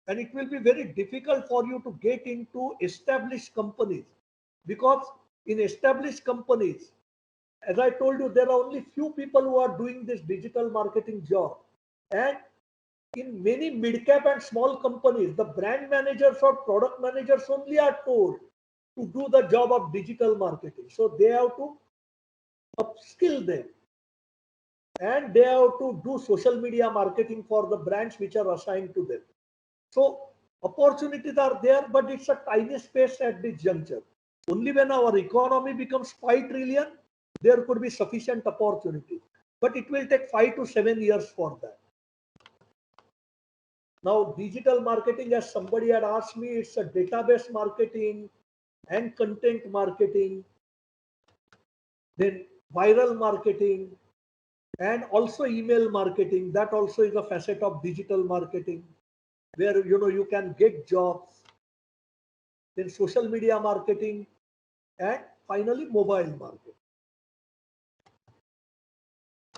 and it will be very difficult for you to get into established companies Because in established companies, as I told you, there are only few people who are doing this digital marketing job. And in many mid-cap and small companies, the brand managers or product managers only are told to do the job of digital marketing. So they have to upskill them. And they have to do social media marketing for the brands which are assigned to them. So opportunities are there, but it's a tiny space at this juncture. Only when our economy becomes 5 trillion, there could be sufficient opportunity. But it will take 5 to 7 years for that. Now, digital marketing, as somebody had asked me, it's a database marketing and content marketing, then viral marketing, and also email marketing. That also is a facet of digital marketing, where you can get jobs. Then social media marketing, and finally mobile marketing.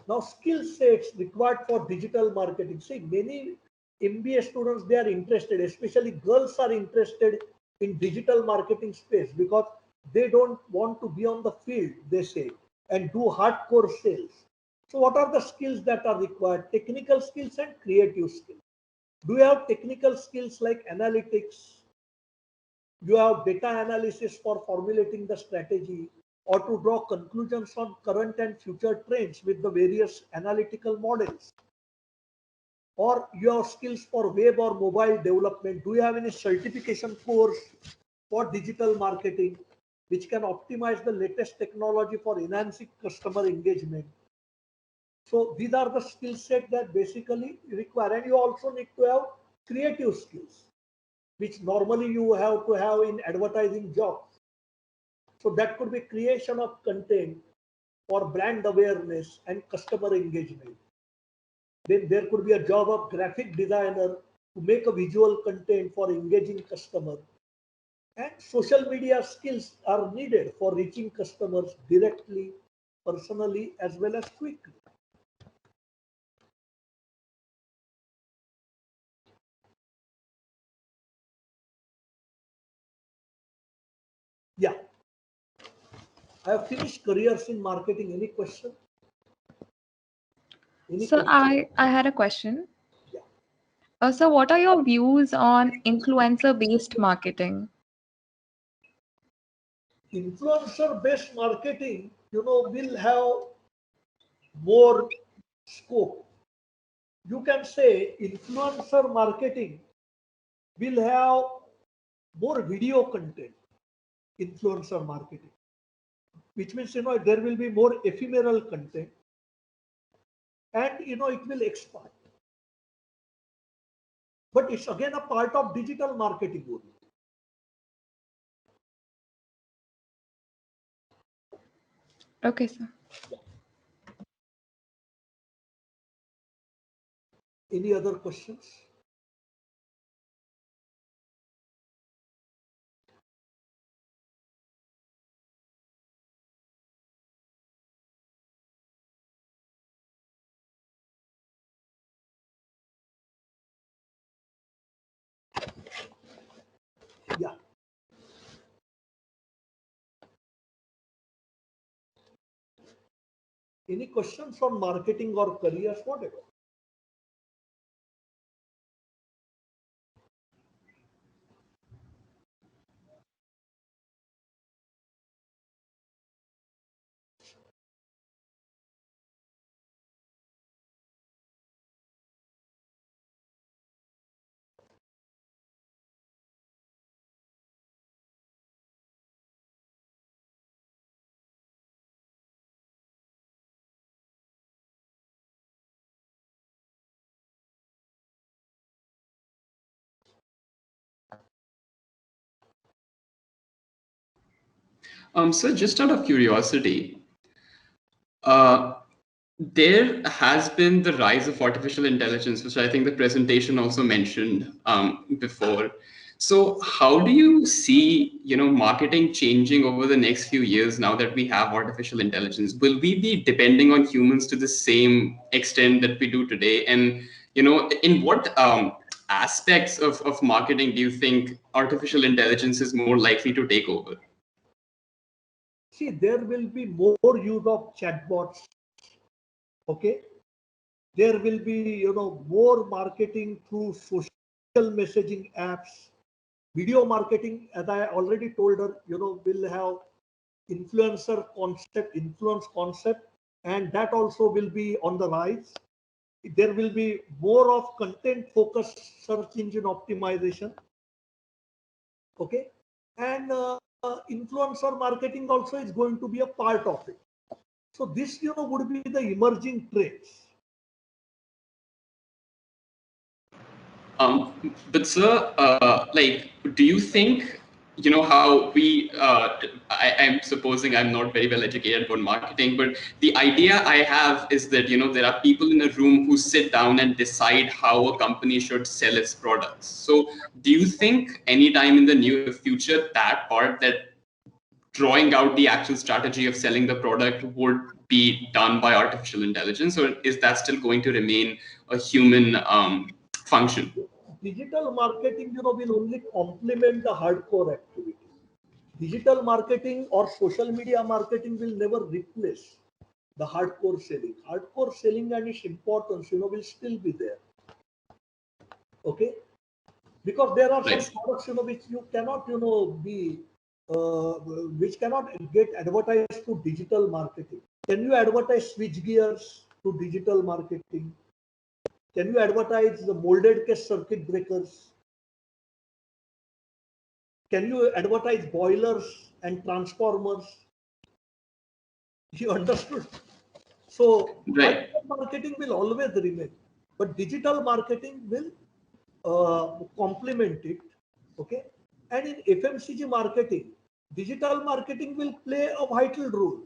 Now, skill sets required for digital marketing. See, many MBA students, they are interested, especially girls are interested in digital marketing space because they don't want to be on the field, they say, and do hardcore sales. So what are the skills that are required? Technical skills and creative skills. Do you have technical skills like analytics? You have data analysis for formulating the strategy, or to draw conclusions on current and future trends with the various analytical models. Or you have skills for web or mobile development. Do you have any certification course for digital marketing which can optimize the latest technology for enhancing customer engagement? So these are the skill set that basically require. And you also need to have creative skills, which normally you have to have in advertising jobs. So that could be creation of content for brand awareness and customer engagement. Then there could be a job of graphic designer to make a visual content for engaging customer. And social media skills are needed for reaching customers directly, personally, as well as quickly. Yeah. I have finished careers in marketing. Any question? So I had a question. So what are your views on influencer-based marketing? Influencer-based marketing, will have more scope. You can say influencer marketing will have more video content, influencer marketing, which means, there will be more ephemeral content, and, it will expand. But it's again a part of digital marketing only. Okay, sir. Any other questions? Yeah. Any questions on marketing or careers, whatever? So just out of curiosity, there has been the rise of artificial intelligence, which I think the presentation also mentioned before. So how do you see, marketing changing over the next few years now that we have artificial intelligence? Will we be depending on humans to the same extent that we do today? And, in what aspects of marketing do you think artificial intelligence is more likely to take over? See, there will be more use of chatbots. Okay. There will be, more marketing through social messaging apps, video marketing. As I already told her, will have influence concept, and that also will be on the rise. There will be more of content focused search engine optimization. Okay. And influencer marketing also is going to be a part of it. So this, would be the emerging trends. But sir, do you think, how I'm supposing I'm not very well educated about marketing, but the idea I have is that, there are people in a room who sit down and decide how a company should sell its products. So do you think anytime in the near future, that part, that drawing out the actual strategy of selling the product, would be done by artificial intelligence, or is that still going to remain a human function? Digital marketing, will only complement the hardcore activity. Digital marketing or social media marketing will never replace the hardcore selling. Hardcore selling and its importance, will still be there. Okay, because there are some products, which you cannot, which cannot get advertised to digital marketing. Can you advertise switch gears to digital marketing? Can you advertise the molded case circuit breakers? Can you advertise boilers and transformers? You understood? So marketing will always remain, but digital marketing will complement it. Okay, and in FMCG marketing, digital marketing will play a vital role,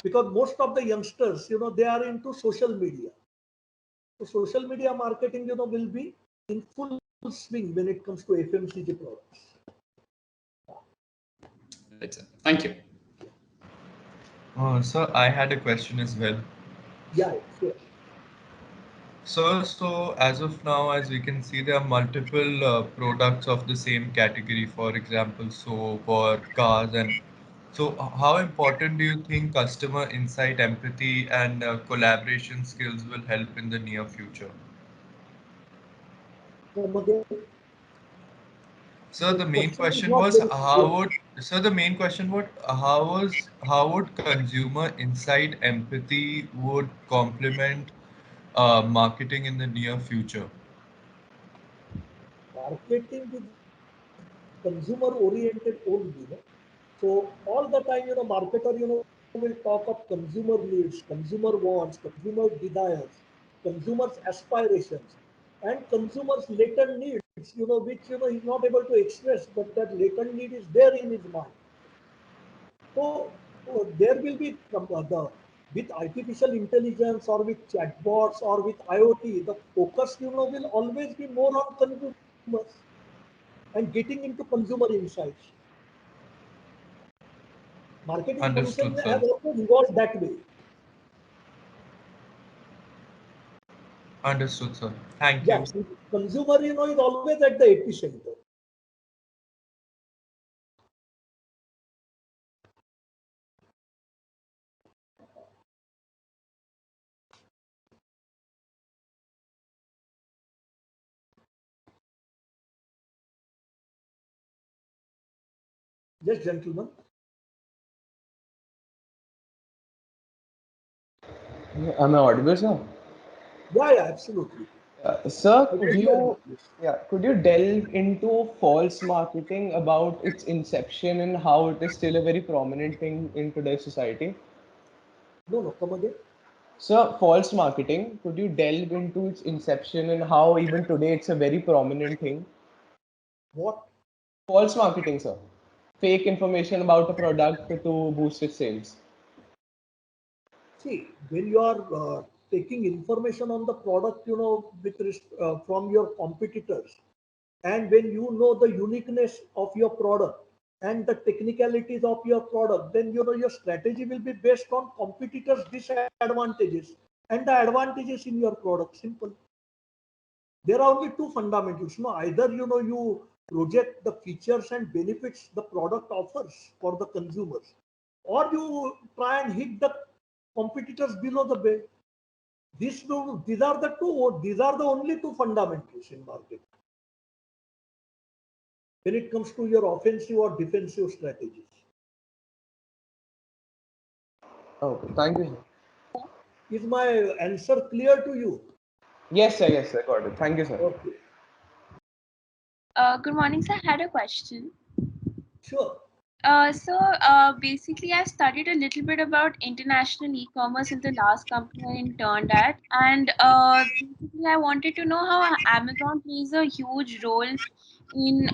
because most of the youngsters, they are into social media. So social media marketing, will be in full swing when it comes to FMCG products. Thank you. Sir, I had a question as well. Yeah, sure. So as of now, as we can see, there are multiple products of the same category, for example, soap or cars. And so how important do you think customer insight, empathy, and collaboration skills will help in the near future? So the main question was how would consumer insight, empathy would complement marketing in the near future? Marketing is consumer oriented only. So all the time, marketer, will talk of consumer needs, consumer wants, consumer desires, consumers aspirations, and consumers latent needs, which, he's not able to express, but that latent need is there in his mind. So there will be with artificial intelligence or with chatbots or with IoT, the focus, will always be more on consumers and getting into consumer insights. Marketing function has also evolved that way. Understood, sir. Thank you. Consumer, is always at the epicenter. Yes, gentlemen. Am I audible, sir? Yeah, absolutely. Sir, could you delve into false marketing, about its inception and how it is still a very prominent thing in today's society? No, come again. Sir, false marketing, could you delve into its inception and how even today it's a very prominent thing? What? False marketing, sir. Fake information about a product to boost its sales. See, when you are taking information on the product, from your competitors, and when you know the uniqueness of your product and the technicalities of your product, then your strategy will be based on competitors' disadvantages and the advantages in your product. Simple. There are only two fundamentals. Either you project the features and benefits the product offers for the consumers, or you try and hit the competitors below the belt. These are the only two fundamentals in market when it comes to your offensive or defensive strategies. Okay, thank you, sir. Is my answer clear to you? Yes, sir. Yes, sir. Got it. Thank you, sir. Okay. Good morning, sir. I had a question. Sure. Basically, I studied a little bit about international e-commerce in the last company I interned at, and basically, I wanted to know how Amazon plays a huge role in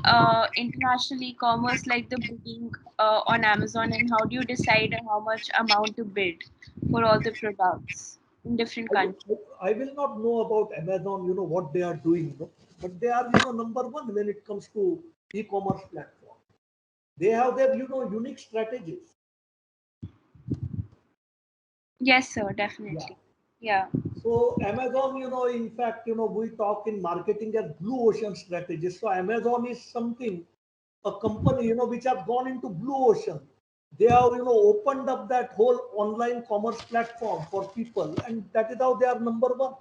international e-commerce, like the bidding on Amazon, and how do you decide on how much amount to bid for all the products in different countries? I will not know about Amazon, what they are doing, but they are, number one when it comes to e-commerce platform. They have their, unique strategies. Yes, sir, definitely. Yeah. So Amazon, in fact, we talk in marketing as blue ocean strategies. So Amazon is something, a company, which have gone into blue ocean. They have, opened up that whole online commerce platform for people, and that is how they are number one.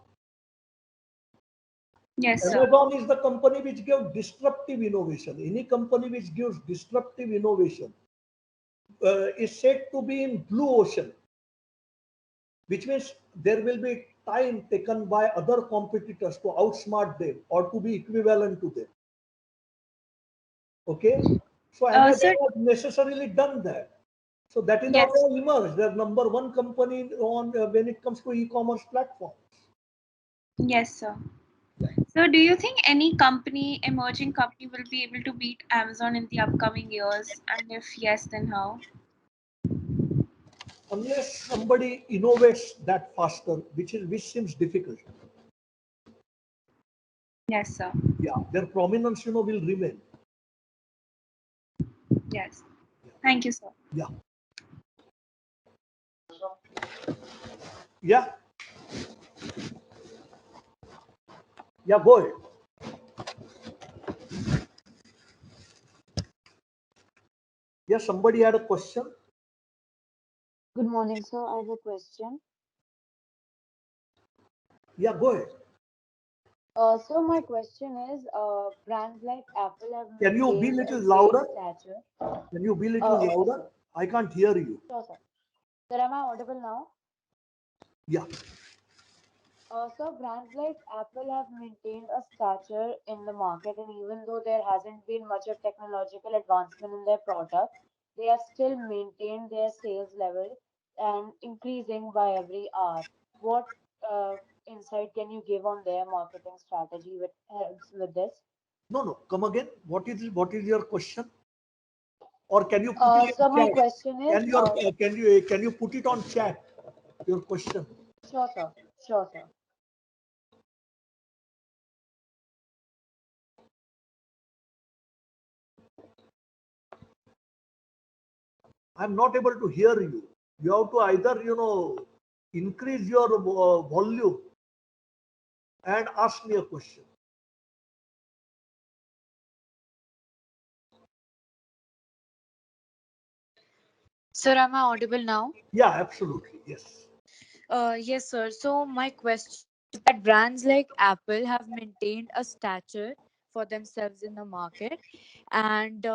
Yes, sir. Amazon is the company which gives disruptive innovation. Any company which gives disruptive innovation is said to be in blue ocean, which means there will be time taken by other competitors to outsmart them or to be equivalent to them. Okay, so Amazon has necessarily done that. So that is how they emerged. They're number one company on when it comes to e-commerce platforms. Yes, sir. So, do you think any company, emerging company, will be able to beat Amazon in the upcoming years? And if yes, then how? Unless somebody innovates that faster, which seems difficult. Yes, sir. Yeah, their prominence, will remain. Yes. Thank you, sir. Yeah. Yeah. Yeah, go ahead. Yeah, somebody had a question. Good morning, sir. I have a question. Yeah, go ahead. So my question is, brands like Apple have Can you be maintained little a louder? great stature. Can you be little Okay, louder? sir. I can't hear you. Sure, sir. Sir, am I audible now? Yeah. So brands like Apple have maintained a stature in the market, and even though there hasn't been much of technological advancement in their product, they have still maintained their sales level and increasing by every hour. What insight can you give on their marketing strategy which helps with this? No. Come again. What is your question? Or can you put it So on my chat? question is, Can you put it on chat? Your question. sure, sir. Sure, sir. I'm not able to hear you. You have to either, increase your volume and ask me a question. Sir, am I audible now? Yeah, absolutely. Yes. Yes, sir. So my question is that brands like Apple have maintained a stature for themselves in the market, and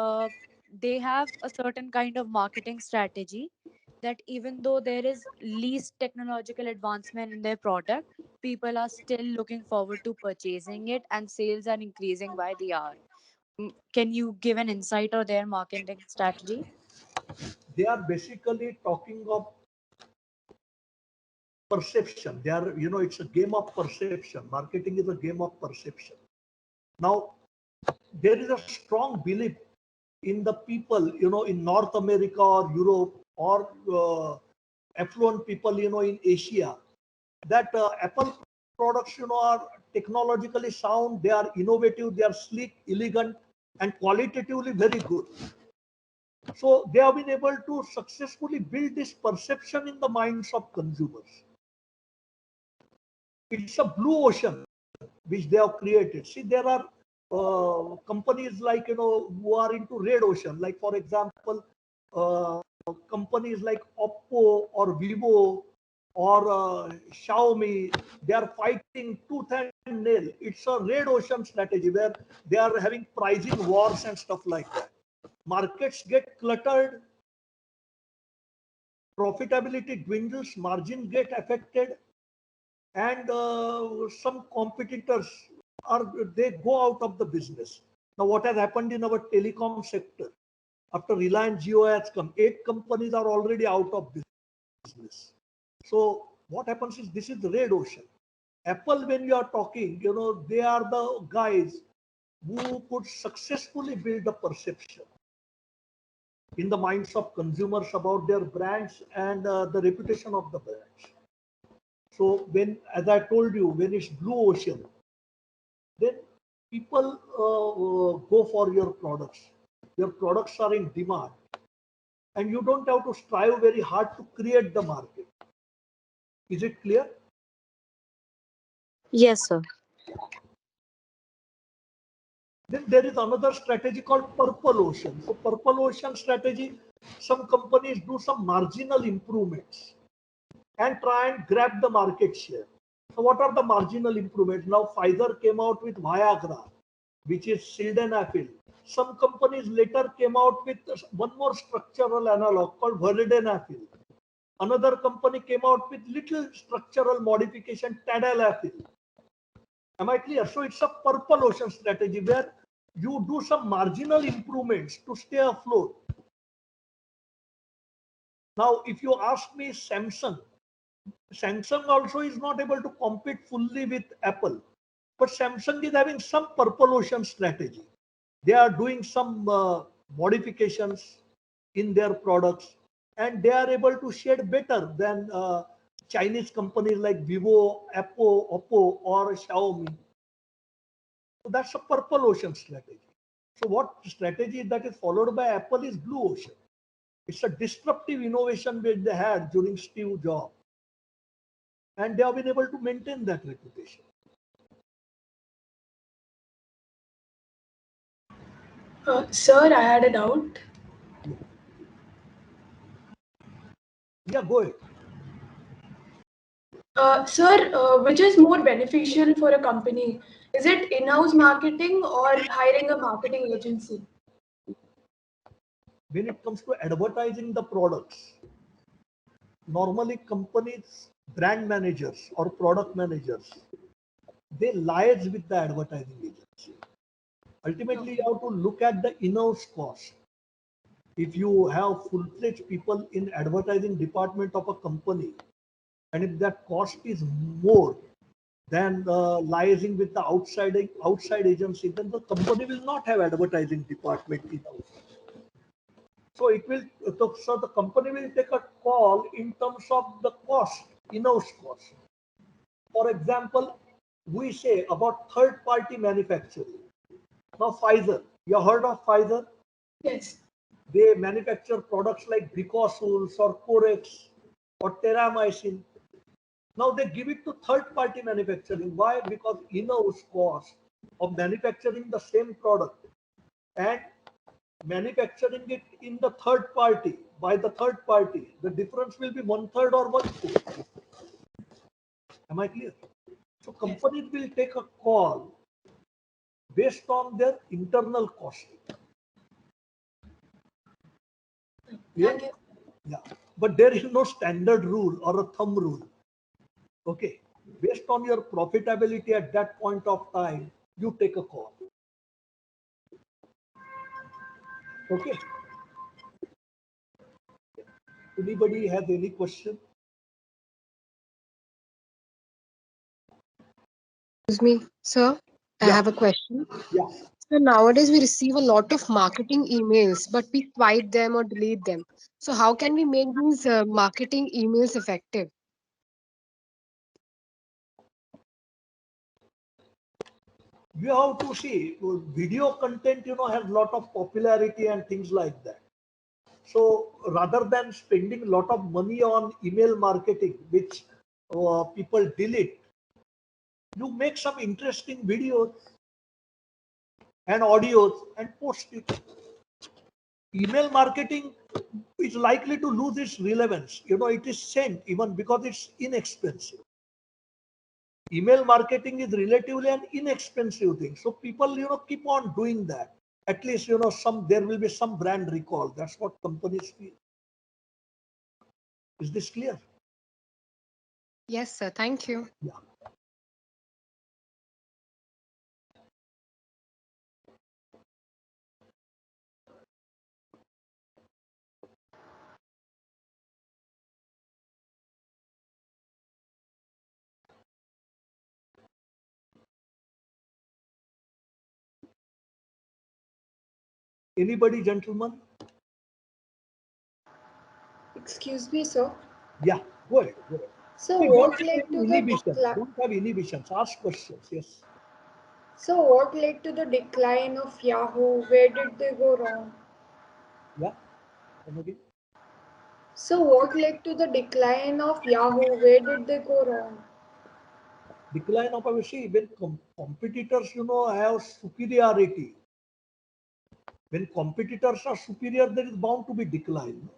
they have a certain kind of marketing strategy that even though there is least technological advancement in their product, people are still looking forward to purchasing it, and sales are increasing by the hour. Can you give an insight on their marketing strategy? They are basically talking of perception. They are, it's a game of perception. Marketing is a game of perception. Now, there is a strong belief in the people, in North America or Europe or affluent people, in Asia, that Apple products, are technologically sound, they are innovative, they are sleek, elegant, and qualitatively very good. So they have been able to successfully build this perception in the minds of consumers. It's a blue ocean which they have created. See, there are companies like, who are into red ocean, like for example, companies like Oppo or Vivo or Xiaomi, they are fighting tooth and nail. It's a red ocean strategy where they are having pricing wars and stuff like that. Markets get cluttered, profitability dwindles, margin get affected, and some competitors they go out of the business. Now, what has happened in our telecom sector? After Reliance Jio has come, 8 companies are already out of business. So what happens is this is the red ocean. Apple, when you are talking, they are the guys who could successfully build a perception in the minds of consumers about their brands and the reputation of the brands. So when, as I told you, when it's blue ocean, then people go for your products. Your products are in demand, and you don't have to strive very hard to create the market. Is it clear? Yes, sir. Then there is another strategy called purple ocean. So purple ocean strategy, some companies do some marginal improvements and try and grab the market share. So what are the marginal improvements? Now Pfizer came out with Viagra, which is sildenafil. Some companies later came out with one more structural analog called vardenafil. Another company came out with little structural modification, tadalafil. Am I clear? So it's a purple ocean strategy where you do some marginal improvements to stay afloat. Now, if you ask me, Samsung also is not able to compete fully with Apple, but Samsung is having some purple ocean strategy. They are doing some modifications in their products, and they are able to shade better than Chinese companies like Vivo, Oppo, or Xiaomi. So that's a purple ocean strategy. So what strategy that is followed by Apple is blue ocean. It's a disruptive innovation which they had during Steve Jobs. And they have been able to maintain that reputation. Sir, I had a doubt. Yeah, go ahead. Sir, which is more beneficial for a company? Is it in-house marketing or hiring a marketing agency? When it comes to advertising the products, normally companies, brand managers or product managers, they liaise with the advertising agency. Ultimately, you have to look at the in-house cost. If you have full-fledged people in advertising department of a company, and if that cost is more than liaising with the outside agency, then the company will not have advertising department in-house. So the company will take a call in terms of the cost, in-house cost. For example, we say about third-party manufacturing. Now Pfizer, you heard of Pfizer? Yes. They manufacture products like Bricosuls or Corex or Terramycin. Now they give it to third-party manufacturing. Why? Because in-house cost of manufacturing the same product and manufacturing it in the third party, by the third party, the difference will be 1/3 or 1/4. Am I clear? So companies will take a call based on their internal costing. Yeah? Yeah. But there is no standard rule or a thumb rule. Okay. Based on your profitability at that point of time, you take a call. Okay. Anybody has any question? Excuse me, sir. I Yeah. have a question. Yeah. So nowadays we receive a lot of marketing emails, but we swipe them or delete them. So how can we make these marketing emails effective? You have to see video content, has a lot of popularity and things like that. So rather than spending a lot of money on email marketing, which people delete, you make some interesting videos and audios and post it. Email marketing is likely to lose its relevance. It is sent even because it's inexpensive. Email marketing is relatively an inexpensive thing. So people, keep on doing that. At least, there will be some brand recall. That's what companies feel. Is this clear? Yes, sir. Thank you. Yeah. Anybody, gentlemen? Excuse me, sir. Yeah, go ahead. Go ahead. So See, what don't led have to any the inhibitions. decline? Don't have inhibitions. Ask questions. Yes. So what led to the decline of Yahoo? Where did they go wrong? Yeah. Come again. So what led to the decline of Yahoo? Where did they go wrong? Decline of privacy when competitors, have superiority. When competitors are superior, there is bound to be decline.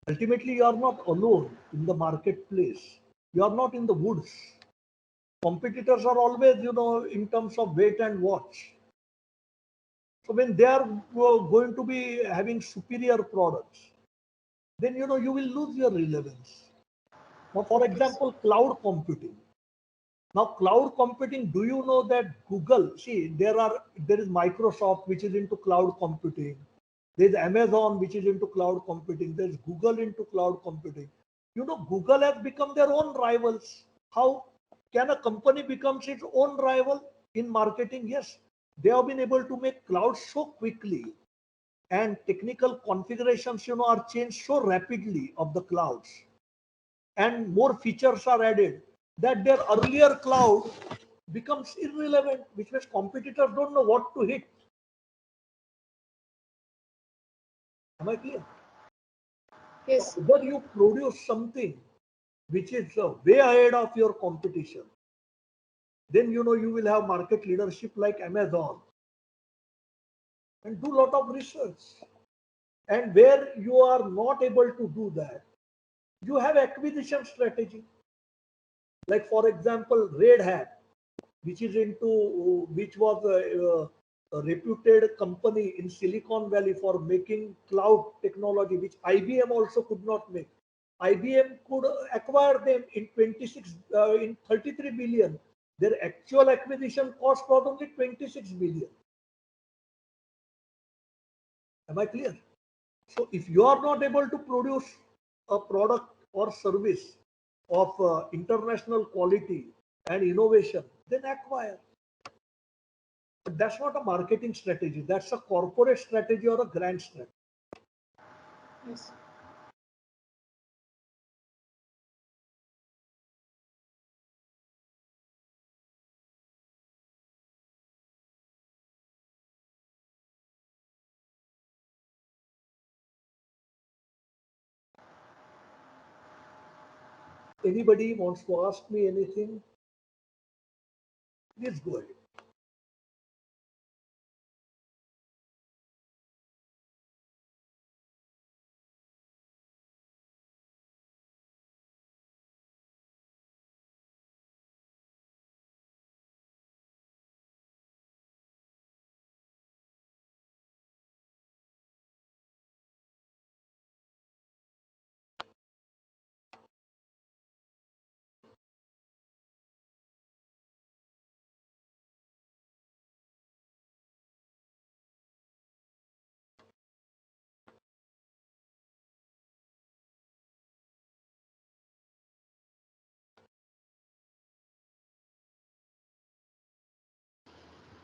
Ultimately, you are not alone in the marketplace. You are not in the woods. Competitors are always, in terms of wait and watch. So when they are going to be having superior products, then, you will lose your relevance. Now, for example, cloud computing. Now, cloud computing, do you know that Google, see, there is Microsoft, which is into cloud computing. There's Amazon, which is into cloud computing. There's Google into cloud computing. Google has become their own rivals. How can a company become its own rival in marketing? Yes, they have been able to make cloud so quickly, and technical configurations, are changed so rapidly of the clouds, and more features are added, that their earlier cloud becomes irrelevant, which means competitors don't know what to hit. Am I clear? Yes. So whether you produce something which is way ahead of your competition, then you will have market leadership like Amazon, and do a lot of research. And where you are not able to do that, you have acquisition strategy. Like, for example, Red Hat, which was a reputed company in Silicon Valley for making cloud technology, which IBM also could not make. IBM could acquire them in 33 billion. Their actual acquisition cost was only 26 billion. Am I clear? So if you are not able to produce a product or service of international quality and innovation, then acquire. But that's not a marketing strategy. That's a corporate strategy or a grand strategy. Yes. Anybody wants to ask me anything? Please go ahead.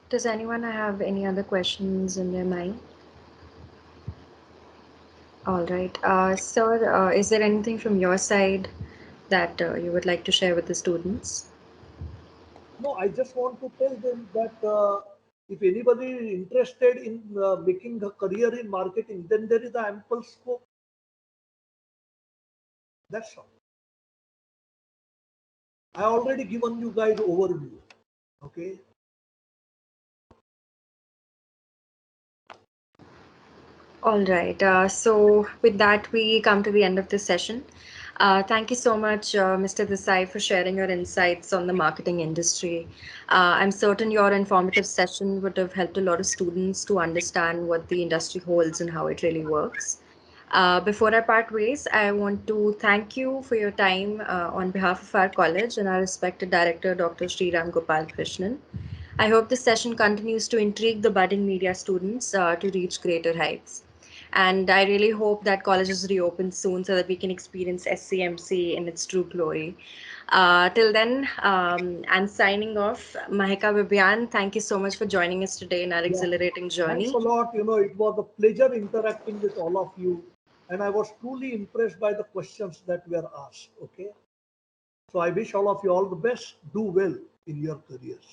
Does anyone have any other questions in their mind? All right. Sir, is there anything from your side that you would like to share with the students? No, I just want to tell them that if anybody is interested in making a career in marketing, then there is ample scope. That's all. I already given you guys overview. Okay. All right. So with that, we come to the end of this session. Thank you so much, Mr. Desai, for sharing your insights on the marketing industry. I'm certain your informative session would have helped a lot of students to understand what the industry holds and how it really works. Before I part ways, I want to thank you for your time on behalf of our college and our respected director, Dr. Sriram Gopal Krishnan. I hope this session continues to intrigue the budding media students to reach greater heights. And I really hope that colleges reopen soon so that we can experience SCMC in its true glory. Till then, I'm signing off. Mahika Bibyan, thank you so much for joining us today in our Yeah. exhilarating Thanks journey. a lot. It was a pleasure interacting with all of you. And I was truly impressed by the questions that were asked. Okay. So I wish all of you all the best. Do well in your careers.